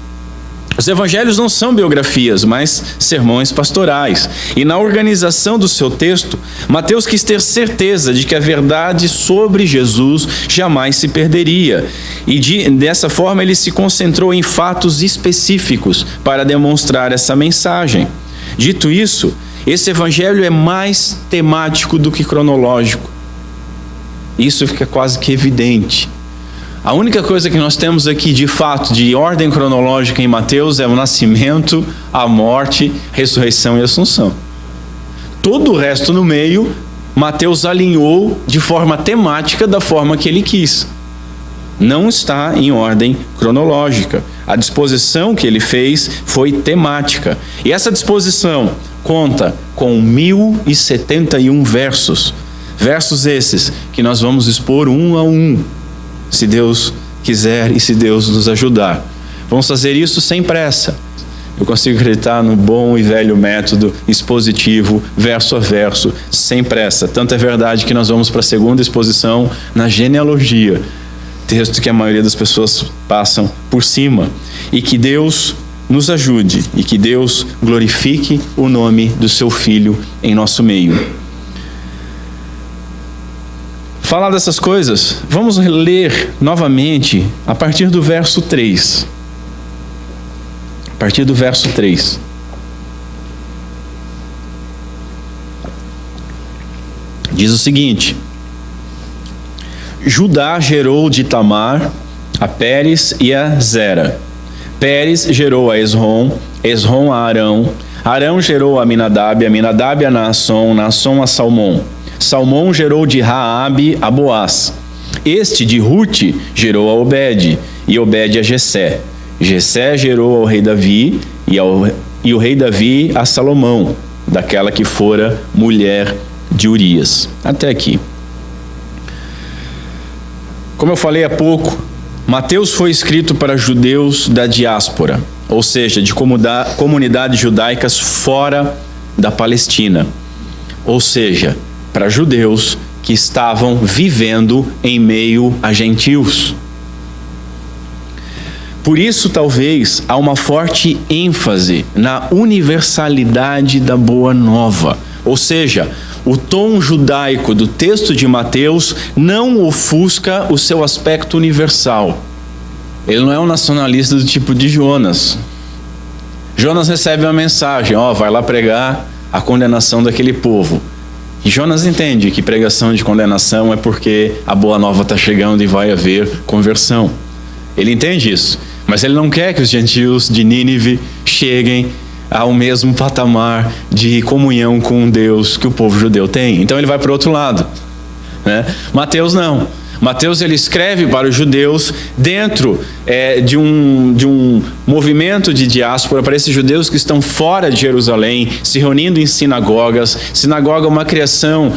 os evangelhos não são biografias, mas sermões pastorais. E na organização do seu texto, Mateus quis ter certeza de que a verdade sobre Jesus jamais se perderia. E dessa forma ele se concentrou em fatos específicos para demonstrar essa mensagem. Dito isso, esse evangelho é mais temático do que cronológico. Isso fica quase que evidente. A única coisa que nós temos aqui, de fato, de ordem cronológica em Mateus é o nascimento, a morte, ressurreição e assunção. Todo o resto no meio, Mateus alinhou de forma temática da forma que ele quis. Não está em ordem cronológica. A disposição que ele fez foi temática. E essa disposição conta com 1071 versos. Versos esses que nós vamos expor um a um, se Deus quiser e se Deus nos ajudar. Vamos fazer isso sem pressa. Eu consigo acreditar no bom e velho método expositivo, verso a verso, sem pressa. Tanto é verdade que nós vamos para a segunda exposição na genealogia, texto que a maioria das pessoas passam por cima. E que Deus nos ajude e que Deus glorifique o nome do seu Filho em nosso meio. falar dessas coisas, vamos ler novamente a partir do verso 3. A partir do verso 3. Diz o seguinte: Judá gerou de Tamar a Pérez e a Zera. Pérez gerou a Esrom, Esrom a Arão. Arão gerou a Aminadab, Aminadab a Naasson, Naasson a Salmom. Salmom gerou de Raabe a Boaz. Este de Rute gerou a Obed, e Obed a Jessé. Jessé gerou ao rei Davi, e o rei Davi a Salomão, daquela que fora mulher de Urias. Até aqui. Como eu falei há pouco, Mateus foi escrito para judeus da diáspora, ou seja, de comunidades judaicas fora da Palestina, ou seja, para judeus que estavam vivendo em meio a gentios. Por isso, talvez, há uma forte ênfase na universalidade da Boa Nova, ou seja, o tom judaico do texto de Mateus não ofusca o seu aspecto universal. Ele não é um nacionalista do tipo de Jonas. Jonas recebe uma mensagem, vai lá pregar a condenação daquele povo. E Jonas entende que pregação de condenação é porque a boa nova está chegando e vai haver conversão. Ele entende isso, mas ele não quer que os gentios de Nínive cheguem ao mesmo patamar de comunhão com Deus que o povo judeu tem. Então ele vai para o outro lado, né? Mateus não. Mateus ele escreve para os judeus dentro de um movimento de diáspora, para esses judeus que estão fora de Jerusalém, se reunindo em sinagogas. Sinagoga é uma criação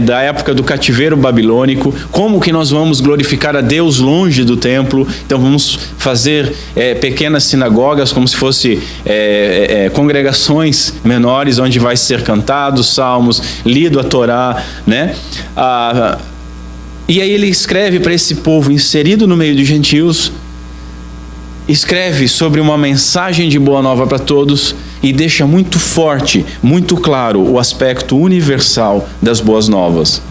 da época do cativeiro babilônico. Como que nós vamos glorificar a Deus longe do templo? Então vamos fazer pequenas sinagogas, como se fossem congregações menores, onde vai ser cantado salmos, lido a Torá, né? E aí ele escreve para esse povo inserido no meio de gentios, escreve sobre uma mensagem de boa nova para todos e deixa muito forte, muito claro o aspecto universal das boas novas.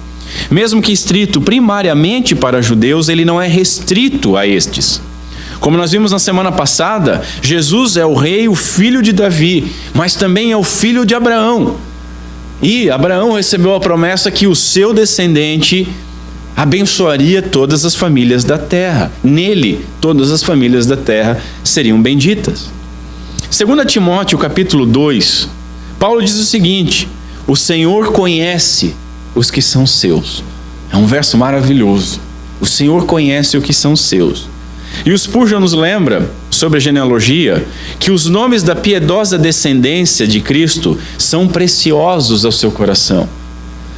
Mesmo que escrito primariamente para judeus, ele não é restrito a estes. Como nós vimos na semana passada, Jesus é o rei, o filho de Davi, mas também é o filho de Abraão. E Abraão recebeu a promessa que o seu descendente abençoaria todas as famílias da terra. Nele, todas as famílias da terra seriam benditas. 2 Timóteo capítulo 2, Paulo diz o seguinte: o Senhor conhece os que são seus. É um verso maravilhoso. O Senhor conhece os que são seus. E o Spurgeon nos lembra, sobre a genealogia, que os nomes da piedosa descendência de Cristo são preciosos ao seu coração.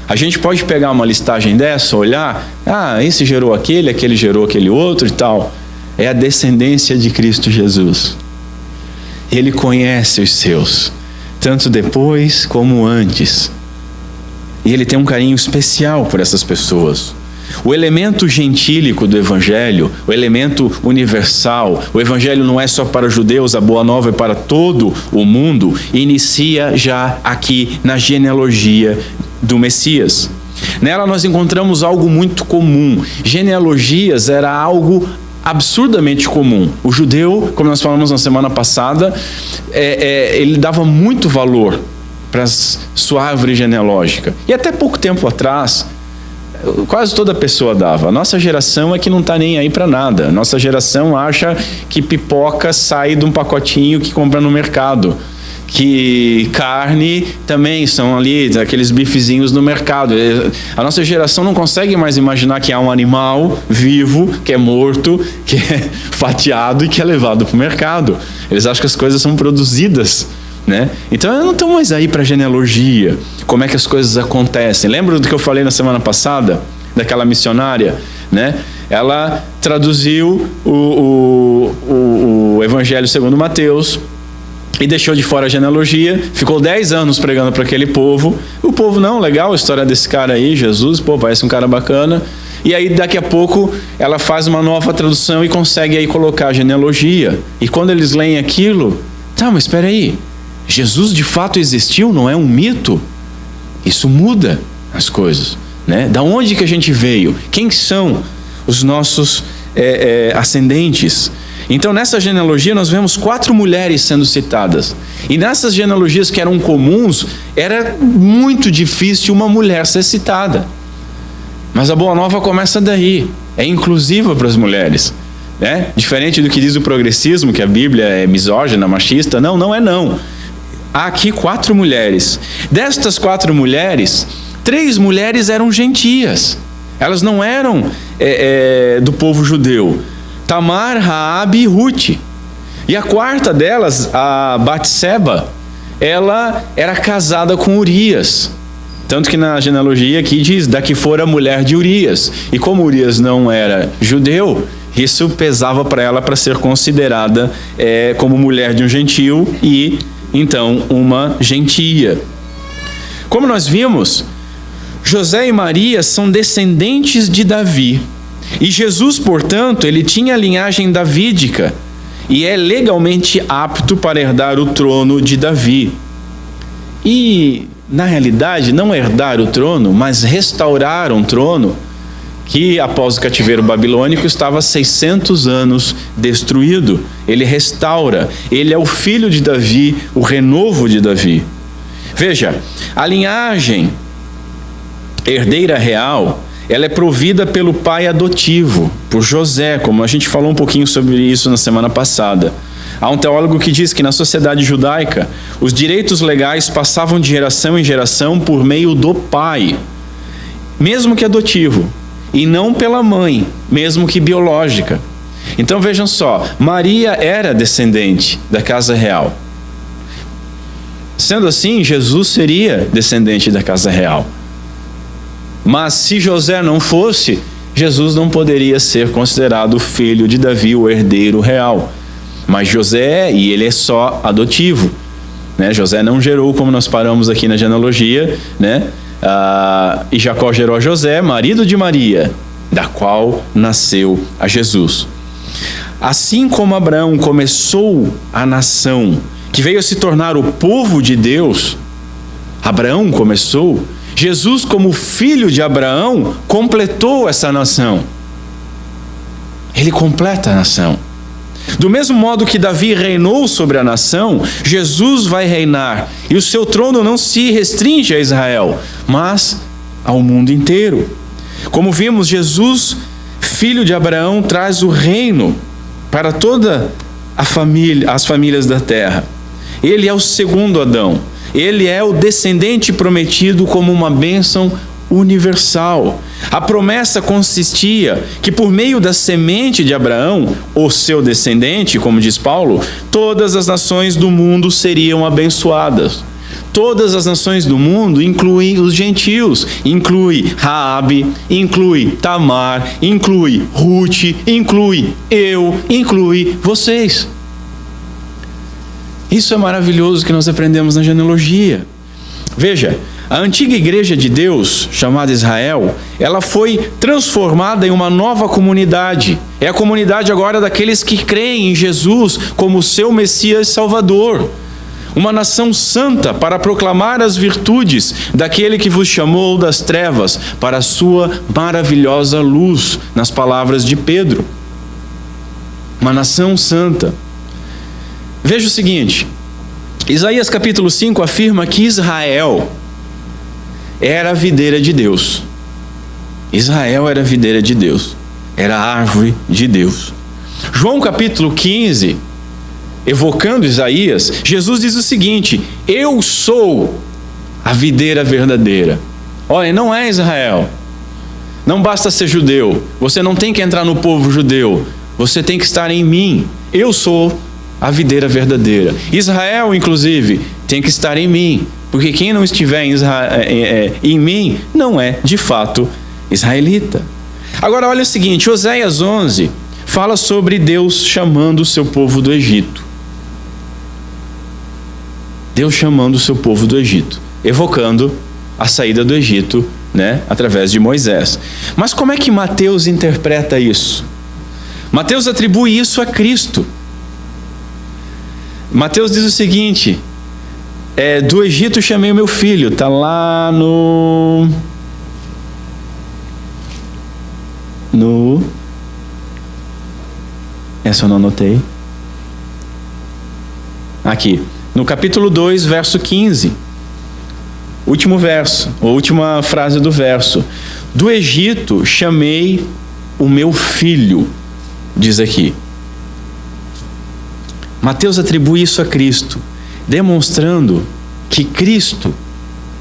A gente pode pegar uma listagem dessa, olhar, esse gerou aquele, aquele gerou aquele outro e tal. É a descendência de Cristo Jesus. Ele conhece os seus, tanto depois como antes. E ele tem um carinho especial por essas pessoas. O elemento gentílico do Evangelho, o elemento universal, o Evangelho não é só para judeus, a Boa Nova é para todo o mundo, inicia já aqui na genealogia do Messias. Nela nós encontramos algo muito comum. Genealogias era algo absurdamente comum. O judeu, como nós falamos na semana passada, ele dava muito valor para sua árvore genealógica. E até pouco tempo atrás, quase toda pessoa dava. A nossa geração é que não está nem aí para nada. A nossa geração acha que pipoca sai de um pacotinho que compra no mercado. Que carne também são ali, aqueles bifezinhos no mercado. A nossa geração não consegue mais imaginar que há um animal vivo, que é morto, que é fatiado e que é levado para o mercado. Eles acham que as coisas são produzidas, né? Então eu não estou mais aí para genealogia, como é que as coisas acontecem. Lembra do que eu falei na semana passada? Daquela missionária, né? Ela traduziu o Evangelho segundo Mateus e deixou de fora a genealogia, ficou 10 anos pregando para aquele povo. O povo, não, legal a história desse cara aí, Jesus, parece um cara bacana. E aí daqui a pouco ela faz uma nova tradução e consegue aí colocar a genealogia. E quando eles leem aquilo, mas espera aí, Jesus de fato existiu, não é um mito? Isso muda as coisas. né? Da onde que a gente veio? Quem são os nossos ascendentes? Então, nessa genealogia, nós vemos 4 mulheres sendo citadas. E nessas genealogias que eram comuns, era muito difícil uma mulher ser citada. Mas a Boa Nova começa daí. É inclusiva para as mulheres, né? Diferente do que diz o progressismo, que a Bíblia é misógina, machista. Não, não é não. Há aqui 4 mulheres. Destas 4 mulheres, 3 mulheres eram gentias. Elas não eram do povo judeu. Tamar, Raabe e Ruth. E a quarta delas, a Batseba, ela era casada com Urias. Tanto que na genealogia aqui diz, da que fora mulher de Urias. E como Urias não era judeu, isso pesava para ela para ser considerada como mulher de um gentio e, então, uma gentia. Como nós vimos, José e Maria são descendentes de Davi. E Jesus, portanto, ele tinha a linhagem davídica e é legalmente apto para herdar o trono de Davi. E, na realidade, não herdar o trono, mas restaurar um trono que, após o cativeiro babilônico, estava há 600 anos destruído. Ele restaura. Ele é o filho de Davi, o renovo de Davi. Veja, a linhagem herdeira real, ela é provida pelo pai adotivo, por José, como a gente falou um pouquinho sobre isso na semana passada. Há um teólogo que diz que na sociedade judaica, os direitos legais passavam de geração em geração por meio do pai, mesmo que adotivo, e não pela mãe, mesmo que biológica. Então vejam só, Maria era descendente da casa real. Sendo assim, Jesus seria descendente da casa real. Mas se José não fosse, Jesus não poderia ser considerado filho de Davi, o herdeiro real. Mas José, e ele é só adotivo, né? José não gerou, como nós paramos aqui na genealogia, né? E Jacó gerou a José, marido de Maria, da qual nasceu a Jesus. Assim como Abraão começou a nação, que veio a se tornar o povo de Deus, Abraão começou, Jesus, como filho de Abraão, completou essa nação. Ele completa a nação. Do mesmo modo que Davi reinou sobre a nação, Jesus vai reinar. E o seu trono não se restringe a Israel, mas ao mundo inteiro. Como vimos, Jesus, filho de Abraão, traz o reino para toda a família, as famílias da terra. Ele é o segundo Adão. Ele é o descendente prometido como uma bênção universal. A promessa consistia que por meio da semente de Abraão, o seu descendente, como diz Paulo, todas as nações do mundo seriam abençoadas. Todas as nações do mundo incluem os gentios, inclui Raabe, inclui Tamar, inclui Ruth, inclui eu, inclui vocês. Isso é maravilhoso que nós aprendemos na genealogia. Veja, a antiga igreja de Deus, chamada Israel, ela foi transformada em uma nova comunidade. É a comunidade agora daqueles que creem em Jesus como seu Messias Salvador. Uma nação santa para proclamar as virtudes daquele que vos chamou das trevas para a sua maravilhosa luz, nas palavras de Pedro. Uma nação santa. Veja o seguinte, Isaías capítulo 5 afirma que Israel era a videira de Deus. Israel era a videira de Deus, era a árvore de Deus. João capítulo 15, evocando Isaías, Jesus diz o seguinte: eu sou a videira verdadeira. Olha, não é Israel. Não basta ser judeu, você não tem que entrar no povo judeu, você tem que estar em mim. Eu sou a videira verdadeira. Israel, inclusive, tem que estar em mim, porque quem não estiver em mim não é, de fato, israelita. Agora, olha o seguinte, Oséias 11 fala sobre Deus chamando o seu povo do Egito. Deus chamando o seu povo do Egito, evocando a saída do Egito, né, através de Moisés. Mas como é que Mateus interpreta isso? Mateus atribui isso a Cristo. Mateus diz o seguinte, do Egito chamei o meu filho, está lá no Essa eu não anotei. Aqui. No capítulo 2, verso 15. Último verso, a última frase do verso. Do Egito chamei o meu filho, diz aqui. Mateus atribui isso a Cristo, demonstrando que Cristo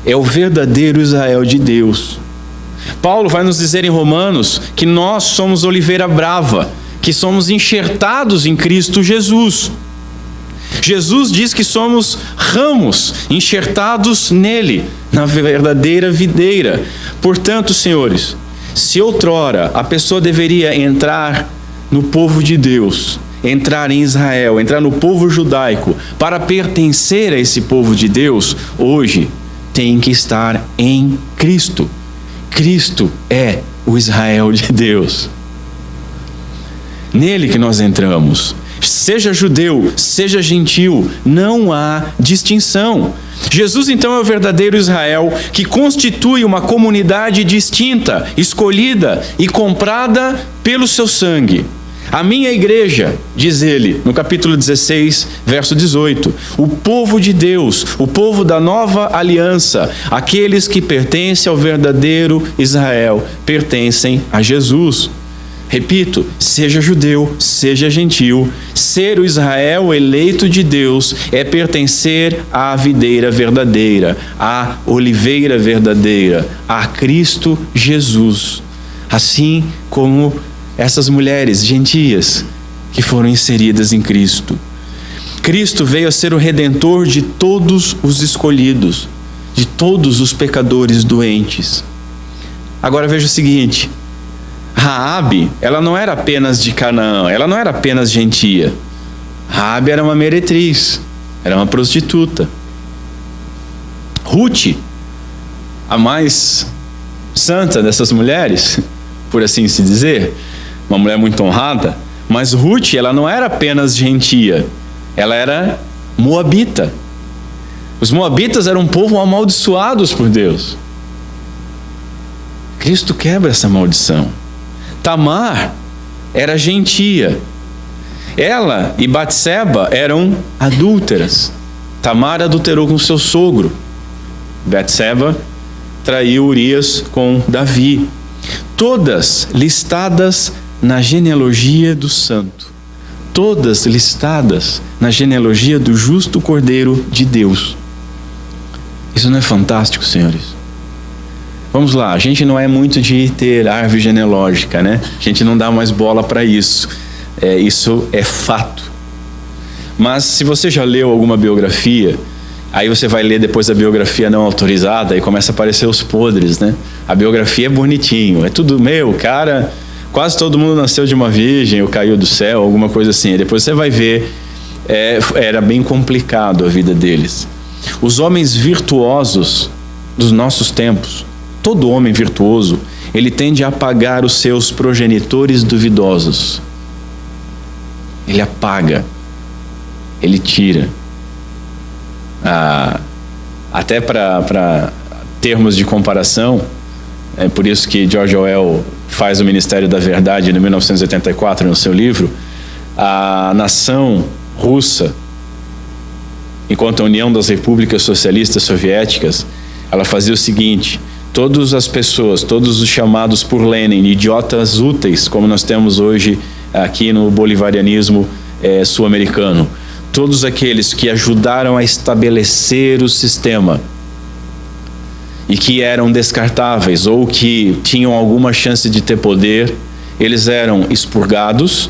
é o verdadeiro Israel de Deus. Paulo vai nos dizer em Romanos que nós somos oliveira brava, que somos enxertados em Cristo Jesus. Jesus diz que somos ramos enxertados nele, na verdadeira videira. Portanto, senhores, se outrora a pessoa deveria entrar no povo de Deus, entrar em Israel, entrar no povo judaico, para pertencer a esse povo de Deus, hoje tem que estar em Cristo. Cristo é o Israel de Deus. Nele que nós entramos. Seja judeu, seja gentil, não há distinção. Jesus então é o verdadeiro Israel, que constitui uma comunidade distinta, escolhida e comprada pelo seu sangue. A minha igreja, diz ele, no capítulo 16, verso 18, o povo de Deus, o povo da nova aliança, aqueles que pertencem ao verdadeiro Israel, pertencem a Jesus. Repito, seja judeu, seja gentil, ser o Israel eleito de Deus é pertencer à videira verdadeira, à oliveira verdadeira, a Cristo Jesus. Assim como essas mulheres gentias que foram inseridas em Cristo. Cristo veio a ser o redentor de todos os escolhidos, de todos os pecadores doentes. Agora veja o seguinte: Raabe, ela não era apenas de Canaã, ela não era apenas gentia. Raabe era uma meretriz, era uma prostituta. Ruth, a mais santa dessas mulheres, por assim se dizer, uma mulher muito honrada, mas Ruth, ela não era apenas gentia, ela era moabita. Os moabitas eram um povo amaldiçoados por Deus. Cristo quebra essa maldição. Tamar era gentia. Ela e Batseba eram adúlteras. Tamar adulterou com seu sogro. Batseba traiu Urias com Davi. Todas listadas na genealogia do santo. Todas listadas na genealogia do justo Cordeiro de Deus. Isso não é fantástico, senhores? Vamos lá, a gente não é muito de ter árvore genealógica, né? A gente não dá mais bola para isso. Isso é fato. Mas se você já leu alguma biografia, aí você vai ler depois a biografia não autorizada e começa a aparecer os podres, né? A biografia é bonitinho, é tudo cara, quase todo mundo nasceu de uma virgem ou caiu do céu, alguma coisa assim. Depois você vai ver, era bem complicado a vida deles. Os homens virtuosos dos nossos tempos, todo homem virtuoso, ele tende a apagar os seus progenitores duvidosos. Ele apaga, ele tira. Até para termos de comparação, é por isso que George Orwell faz o Ministério da Verdade em 1984 no seu livro. A nação russa, enquanto a União das Repúblicas Socialistas Soviéticas, ela fazia o seguinte: todas as pessoas, todos os chamados por Lenin, idiotas úteis, como nós temos hoje aqui no bolivarianismo sul-americano, todos aqueles que ajudaram a estabelecer o sistema e que eram descartáveis ou que tinham alguma chance de ter poder, eles eram expurgados,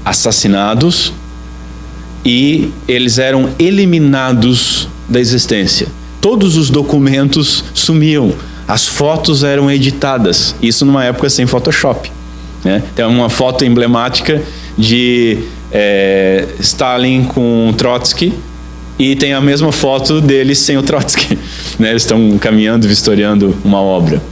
assassinados e eles eram eliminados da existência. Todos os documentos sumiam. As fotos eram editadas, isso numa época sem Photoshop, né? Tem uma foto emblemática de Stalin com Trotsky e tem a mesma foto deles sem o Trotsky, né? Eles estão caminhando, vistoriando uma obra.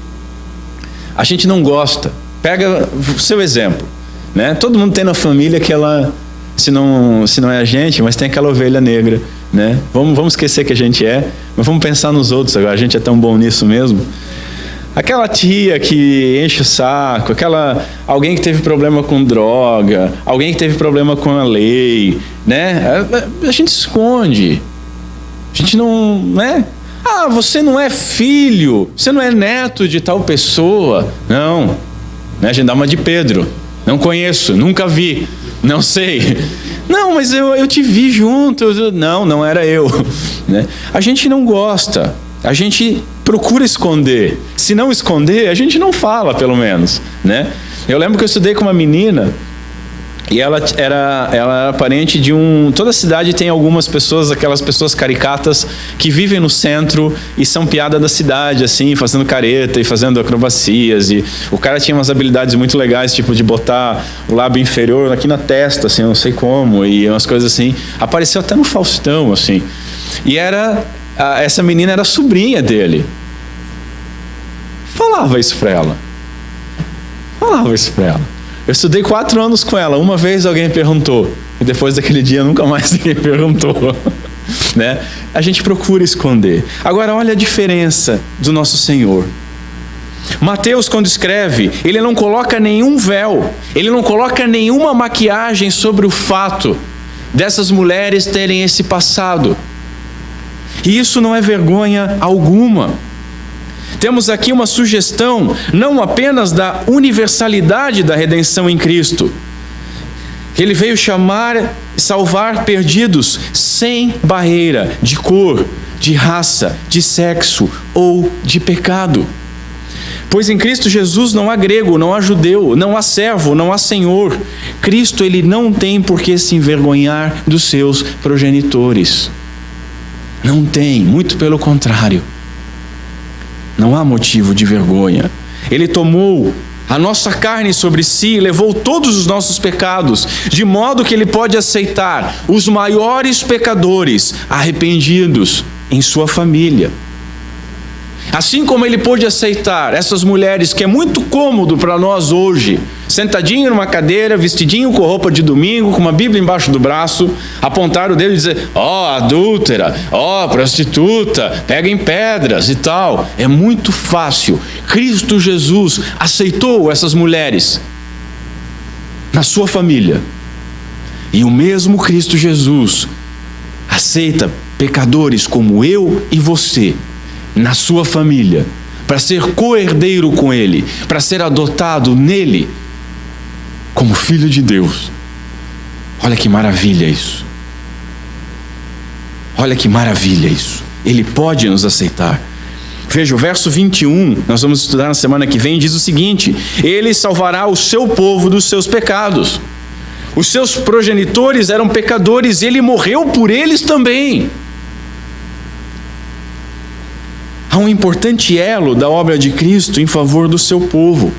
A gente não gosta. Pega o seu exemplo, né? Todo mundo tem na família aquela, se não é a gente, mas tem aquela ovelha negra, né? Vamos esquecer que a gente mas vamos pensar nos outros agora. A gente é tão bom nisso mesmo. aquela tia que enche o saco, alguém que teve problema com droga, alguém que teve problema com a lei, né? A gente esconde. A gente não, né? Ah, você não é filho, você não é neto de tal pessoa. Não, né? A gente dá uma de Pedro. Não conheço, nunca vi, não sei. Não, mas eu te vi junto. Não era eu, né? A gente não gosta, a gente procura esconder. Se não esconder, a gente não fala, pelo menos, né? Eu lembro que eu estudei com uma menina e ela era parente de toda cidade tem algumas pessoas, aquelas pessoas caricatas que vivem no centro e são piada da cidade, assim, fazendo careta e fazendo acrobacias. E o cara tinha umas habilidades muito legais, tipo de botar o lábio inferior aqui na testa, assim, eu não sei como, e umas coisas assim. Apareceu até no Faustão, assim. E essa menina era sobrinha dele. Falava isso pra ela. Eu estudei 4 anos com ela. Uma vez alguém perguntou. E depois daquele dia nunca mais ninguém perguntou. Né? A gente procura esconder. Agora olha a diferença do nosso Senhor. Mateus, quando escreve, ele não coloca nenhum véu. Ele não coloca nenhuma maquiagem sobre o fato dessas mulheres terem esse passado. E isso não é vergonha alguma. Temos aqui uma sugestão não apenas da universalidade da redenção em Cristo. Ele veio salvar perdidos sem barreira de cor, de raça, de sexo ou de pecado. Pois em Cristo Jesus não há grego, não há judeu, não há servo, não há senhor. Cristo, ele não tem por que se envergonhar dos seus progenitores. Não tem, muito pelo contrário. Não há motivo de vergonha. Ele tomou a nossa carne sobre si e levou todos os nossos pecados, de modo que ele pode aceitar os maiores pecadores arrependidos em sua família. Assim como ele pôde aceitar essas mulheres, que é muito cômodo para nós hoje, sentadinho numa cadeira, vestidinho com roupa de domingo, com uma Bíblia embaixo do braço, apontar o dedo e dizer: ó, adúltera, ó, prostituta, peguem pedras e tal. É muito fácil. Cristo Jesus aceitou essas mulheres na sua família. E o mesmo Cristo Jesus aceita pecadores como eu e você na sua família, para ser co-herdeiro com Ele, para ser adotado nele como filho de Deus. Olha que maravilha isso. Olha que maravilha isso. Ele pode nos aceitar. Veja, o verso 21, nós vamos estudar na semana que vem, diz o seguinte: Ele salvará o seu povo dos seus pecados. Os seus progenitores eram pecadores, Ele morreu por eles também. Há um importante elo da obra de Cristo em favor do seu povo.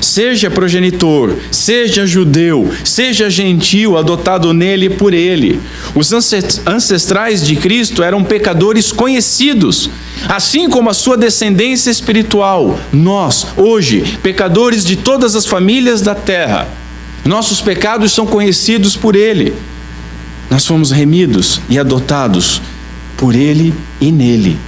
Seja progenitor, seja judeu, seja gentil, adotado nele e por ele. Os ancestrais de Cristo eram pecadores conhecidos, assim como a sua descendência espiritual. Nós, hoje, pecadores de todas as famílias da terra, nossos pecados são conhecidos por ele. Nós fomos remidos e adotados por ele e nele.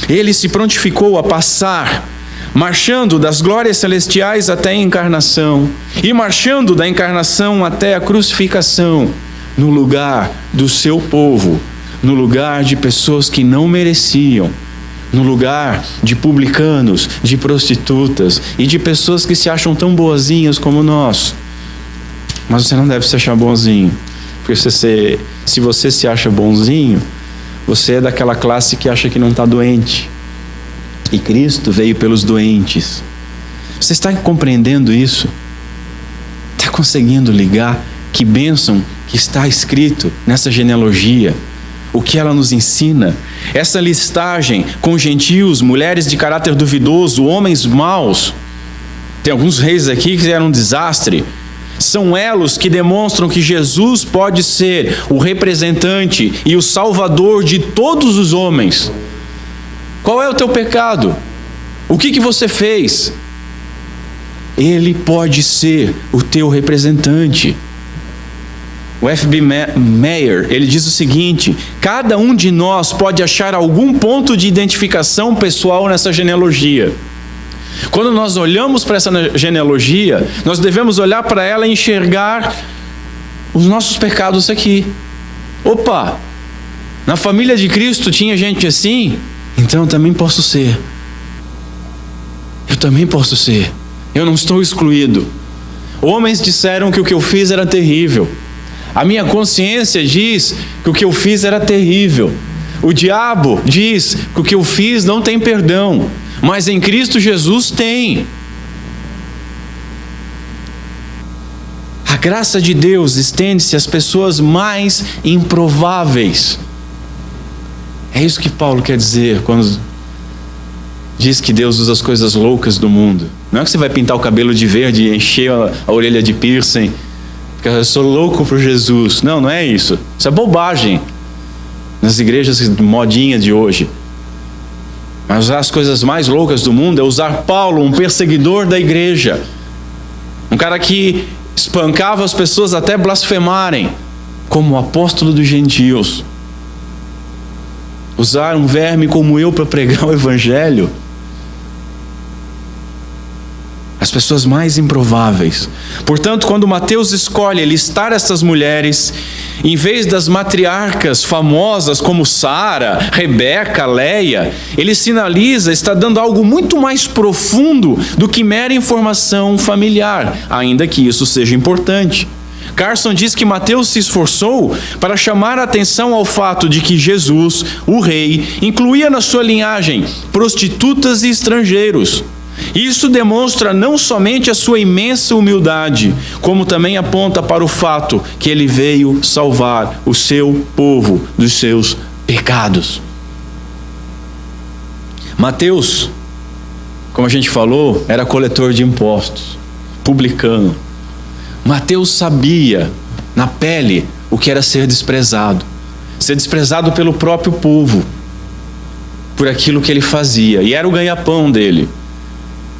Ele se prontificou a passar, marchando das glórias celestiais até a encarnação, e marchando da encarnação até a crucificação, no lugar do seu povo, no lugar de pessoas que não mereciam, no lugar de publicanos, de prostitutas e de pessoas que se acham tão boazinhas como nós. Mas você não deve se achar bonzinho, porque se você se acha bonzinho, você é daquela classe que acha que não está doente. E Cristo veio pelos doentes. Você está compreendendo isso? Está conseguindo ligar que bênção que está escrito nessa genealogia? O que ela nos ensina? Essa listagem com gentios, mulheres de caráter duvidoso, homens maus. Tem alguns reis aqui que eram um desastre. São elos que demonstram que Jesus pode ser o representante e o salvador de todos os homens. Qual é o teu pecado? O que você fez? Ele pode ser o teu representante. O F.B. Meyer, ele diz o seguinte: cada um de nós pode achar algum ponto de identificação pessoal nessa genealogia. Quando nós olhamos para essa genealogia, nós devemos olhar para ela e enxergar os nossos pecados aqui. Opa! Na família de Cristo tinha gente assim, então eu também posso ser. Eu também posso ser. Eu não estou excluído. Homens disseram que o que eu fiz era terrível. A minha consciência diz que o que eu fiz era terrível. O diabo diz que o que eu fiz não tem perdão, mas em Cristo Jesus tem. A graça de Deus estende-se às pessoas mais improváveis. É isso que Paulo quer dizer quando diz que Deus usa as coisas loucas do mundo. Não é que você vai pintar o cabelo de verde e encher a orelha de piercing, porque eu sou louco por Jesus. Não, não é isso. Isso é bobagem nas igrejas modinha de hoje. Mas usar as coisas mais loucas do mundo é usar Paulo, um perseguidor da igreja, um cara que espancava as pessoas até blasfemarem, como o apóstolo dos gentios. Usar um verme como eu para pregar o evangelho. As pessoas mais improváveis. Portanto, quando Mateus escolhe listar essas mulheres, em vez das matriarcas famosas como Sara, Rebeca, Leia, ele sinaliza, está dando algo muito mais profundo do que mera informação familiar, ainda que isso seja importante. Carson diz que Mateus se esforçou para chamar a atenção ao fato de que Jesus, o rei, incluía na sua linhagem prostitutas e estrangeiros. Isso demonstra não somente a sua imensa humildade, como também aponta para o fato que ele veio salvar o seu povo dos seus pecados. Mateus, como a gente falou, era coletor de impostos, publicano. Mateus sabia na pele o que era ser desprezado pelo próprio povo, por aquilo que ele fazia, e era o ganha-pão dele.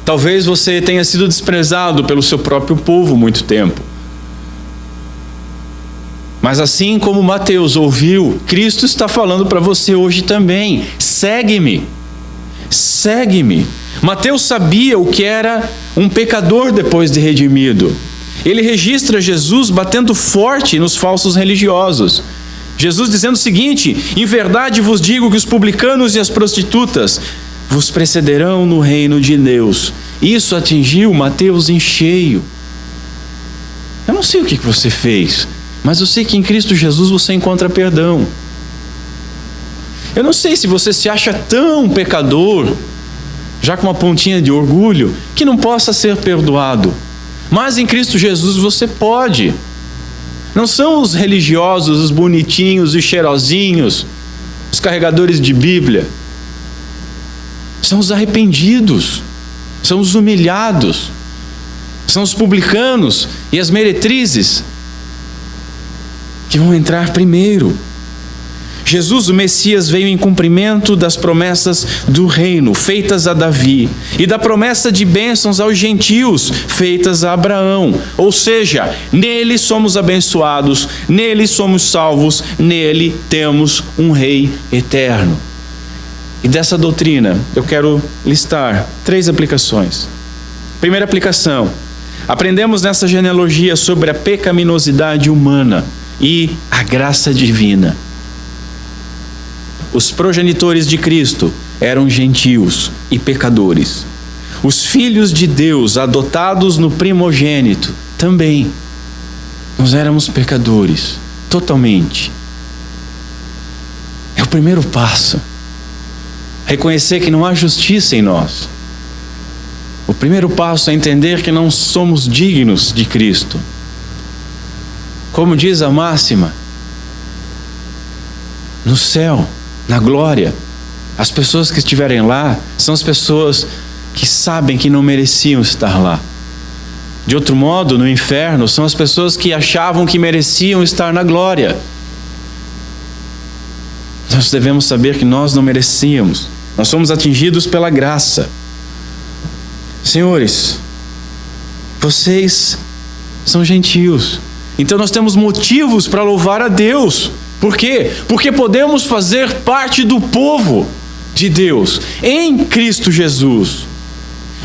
Talvez você tenha sido desprezado pelo seu próprio povo muito tempo. Mas assim como Mateus ouviu, Cristo está falando para você hoje também: segue-me, segue-me. Mateus sabia o que era um pecador depois de redimido. Ele registra Jesus batendo forte nos falsos religiosos. Jesus dizendo o seguinte: em verdade vos digo que os publicanos e as prostitutas vos precederão no reino de Deus. Isso atingiu Mateus em cheio. Eu não sei o que você fez, mas eu sei que em Cristo Jesus você encontra perdão. Eu não sei se você se acha tão pecador, já com uma pontinha de orgulho, que não possa ser perdoado. Mas em Cristo Jesus você pode. Não são os religiosos, os bonitinhos, os cheirosinhos, os carregadores de Bíblia. São os arrependidos, são os humilhados, são os publicanos e as meretrizes que vão entrar primeiro. Jesus, o Messias, veio em cumprimento das promessas do reino feitas a Davi e da promessa de bênçãos aos gentios feitas a Abraão. Ou seja, nele somos abençoados, nele somos salvos, nele temos um rei eterno. E dessa doutrina eu quero listar 3 aplicações. Primeira aplicação: aprendemos nessa genealogia sobre a pecaminosidade humana e a graça divina. Os progenitores de Cristo eram gentios e pecadores. Os filhos de Deus, adotados no primogênito, também. Nós éramos pecadores, totalmente. É o primeiro passo. Reconhecer que não há justiça em nós. O primeiro passo é entender que não somos dignos de Cristo. Como diz a máxima, no céu, na glória, as pessoas que estiverem lá são as pessoas que sabem que não mereciam estar lá. De outro modo, no inferno, são as pessoas que achavam que mereciam estar na glória. Nós devemos saber que nós não merecíamos. Nós somos atingidos pela graça. Senhores, vocês são gentios. Então nós temos motivos para louvar a Deus. Por quê? Porque podemos fazer parte do povo de Deus em Cristo Jesus.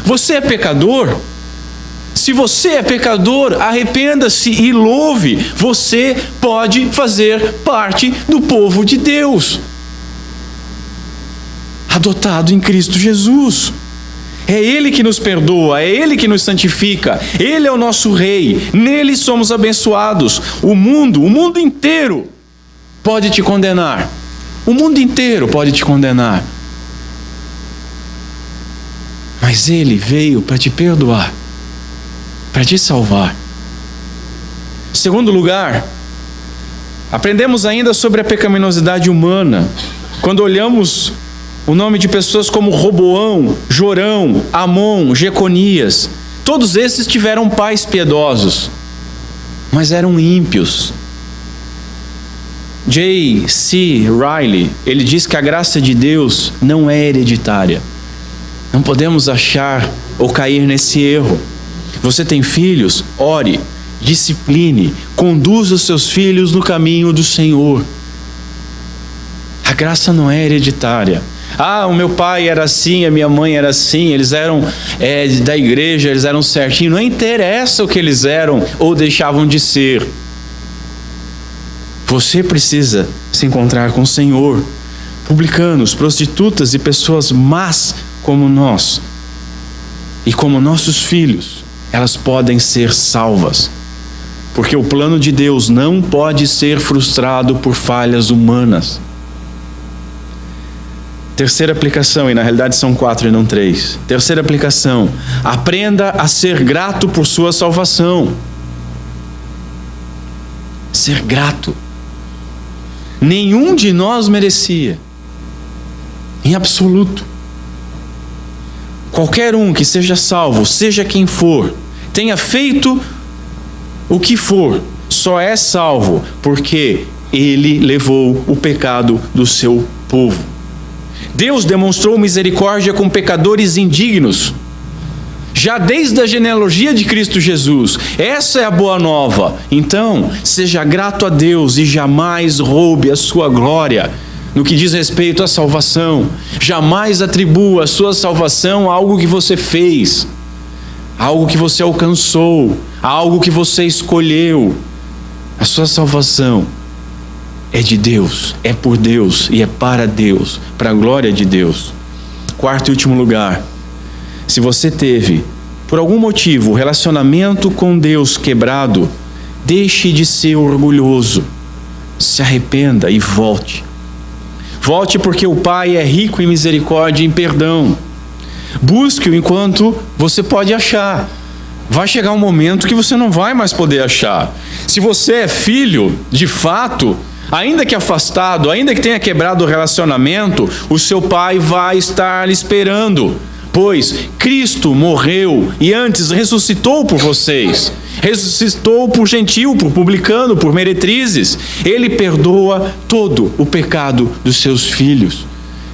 Você é pecador? Se você é pecador, arrependa-se e louve. Você pode fazer parte do povo de Deus, adotado em Cristo Jesus. É Ele que nos perdoa, é Ele que nos santifica, Ele é o nosso Rei, nele somos abençoados. O mundo inteiro pode te condenar. O mundo inteiro pode te condenar. Mas Ele veio para te perdoar, para te salvar. Segundo lugar, aprendemos ainda sobre a pecaminosidade humana, quando olhamos o nome de pessoas como Roboão, Jorão, Amon, Jeconias. Todos esses tiveram pais piedosos, mas eram ímpios. J.C. Riley, ele diz que a graça de Deus não é hereditária. Não podemos achar ou cair nesse erro. Você tem filhos? Ore, discipline, conduza os seus filhos no caminho do Senhor. A graça não é hereditária. O meu pai era assim, a minha mãe era assim, eles eram da igreja, eles eram certinhos. Não interessa o que eles eram ou deixavam de ser. Você precisa se encontrar com o Senhor. Publicanos, prostitutas e pessoas más como nós e como nossos filhos, elas podem ser salvas, porque o plano de Deus não pode ser frustrado por falhas humanas. Terceira aplicação, e na realidade são 4 e não 3. Terceira aplicação: aprenda a ser grato por sua salvação. Ser grato. Nenhum de nós merecia, em absoluto. Qualquer um que seja salvo, seja quem for, tenha feito o que for, só é salvo porque ele levou o pecado do seu povo. Deus demonstrou misericórdia com pecadores indignos, já desde a genealogia de Cristo Jesus. Essa é a boa nova. Então, seja grato a Deus e jamais roube a sua glória no que diz respeito à salvação. Jamais atribua a sua salvação a algo que você fez, a algo que você alcançou, a algo que você escolheu. A sua salvação é de Deus, é por Deus e é para Deus, para a glória de Deus. Quarto e último lugar: se você teve, por algum motivo, o relacionamento com Deus quebrado, deixe de ser orgulhoso, se arrependa e volte. Volte, porque o Pai é rico em misericórdia e em perdão. Busque-o enquanto você pode achar. Vai chegar um momento que você não vai mais poder achar. Se você é filho, de fato, ainda que afastado, ainda que tenha quebrado o relacionamento, o seu Pai vai estar lhe esperando, pois Cristo morreu e antes ressuscitou por vocês. Ressuscitou por gentil, por publicano, por meretrizes. Ele perdoa todo o pecado dos seus filhos,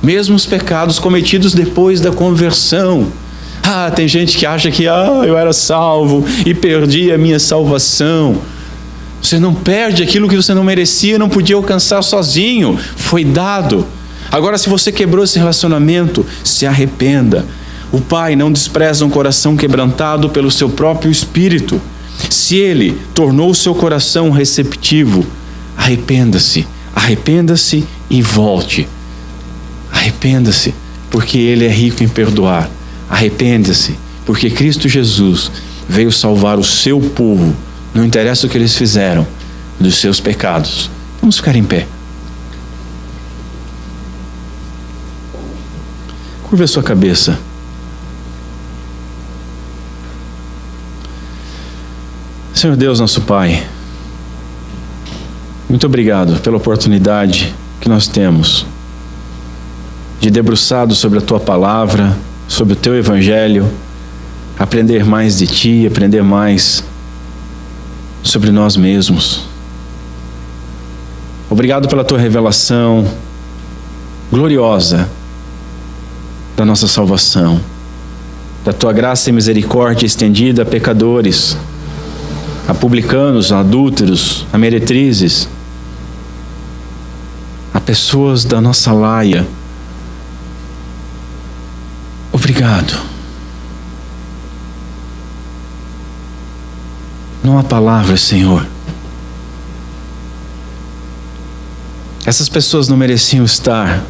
mesmo os pecados cometidos depois da conversão. Tem gente que acha que eu era salvo e perdi a minha salvação. Você não perde aquilo que você não merecia, não podia alcançar sozinho. Foi dado. Agora, se você quebrou esse relacionamento, se arrependa. O Pai não despreza um coração quebrantado pelo seu próprio Espírito. Se Ele tornou o seu coração receptivo, arrependa-se. Arrependa-se e volte. Arrependa-se, porque Ele é rico em perdoar. Arrependa-se, porque Cristo Jesus veio salvar o seu povo. Não interessa o que eles fizeram, dos seus pecados. Vamos ficar em pé. Curva a sua cabeça. Senhor Deus, nosso Pai, muito obrigado pela oportunidade que nós temos de, debruçado sobre a Tua Palavra, sobre o Teu Evangelho, aprender mais de Ti, aprender mais sobre nós mesmos. Obrigado pela Tua revelação gloriosa da nossa salvação, da Tua graça e misericórdia estendida a pecadores, a publicanos, a adúlteros, a meretrizes, a pessoas da nossa laia. Obrigado. Não há palavras, Senhor. Essas pessoas não mereciam estar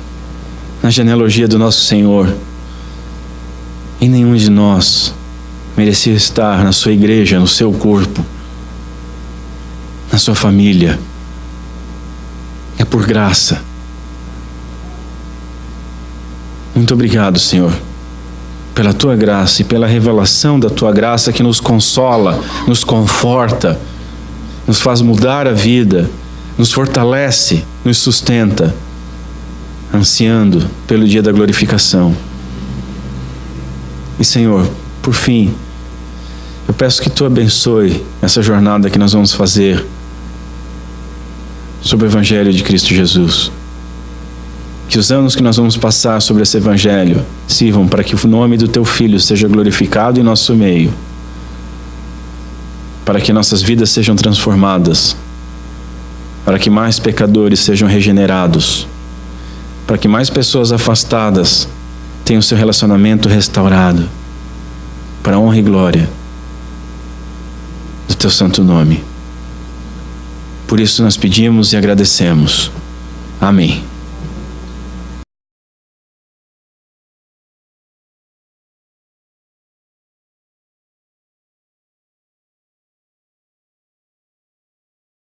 na genealogia do nosso Senhor. E nenhum de nós merecia estar na sua igreja, no seu corpo, na sua família. É por graça. Muito obrigado, Senhor, pela tua graça e pela revelação da tua graça que nos consola, nos conforta, nos faz mudar a vida, nos fortalece, nos sustenta, ansiando pelo dia da glorificação. E, Senhor, por fim, eu peço que tu abençoe essa jornada que nós vamos fazer sobre o Evangelho de Cristo Jesus. Que os anos que nós vamos passar sobre esse Evangelho sirvam para que o nome do teu Filho seja glorificado em nosso meio, para que nossas vidas sejam transformadas, para que mais pecadores sejam regenerados, para que mais pessoas afastadas tenham seu relacionamento restaurado, para a honra e glória do teu santo nome. Por isso nós pedimos e agradecemos. Amém.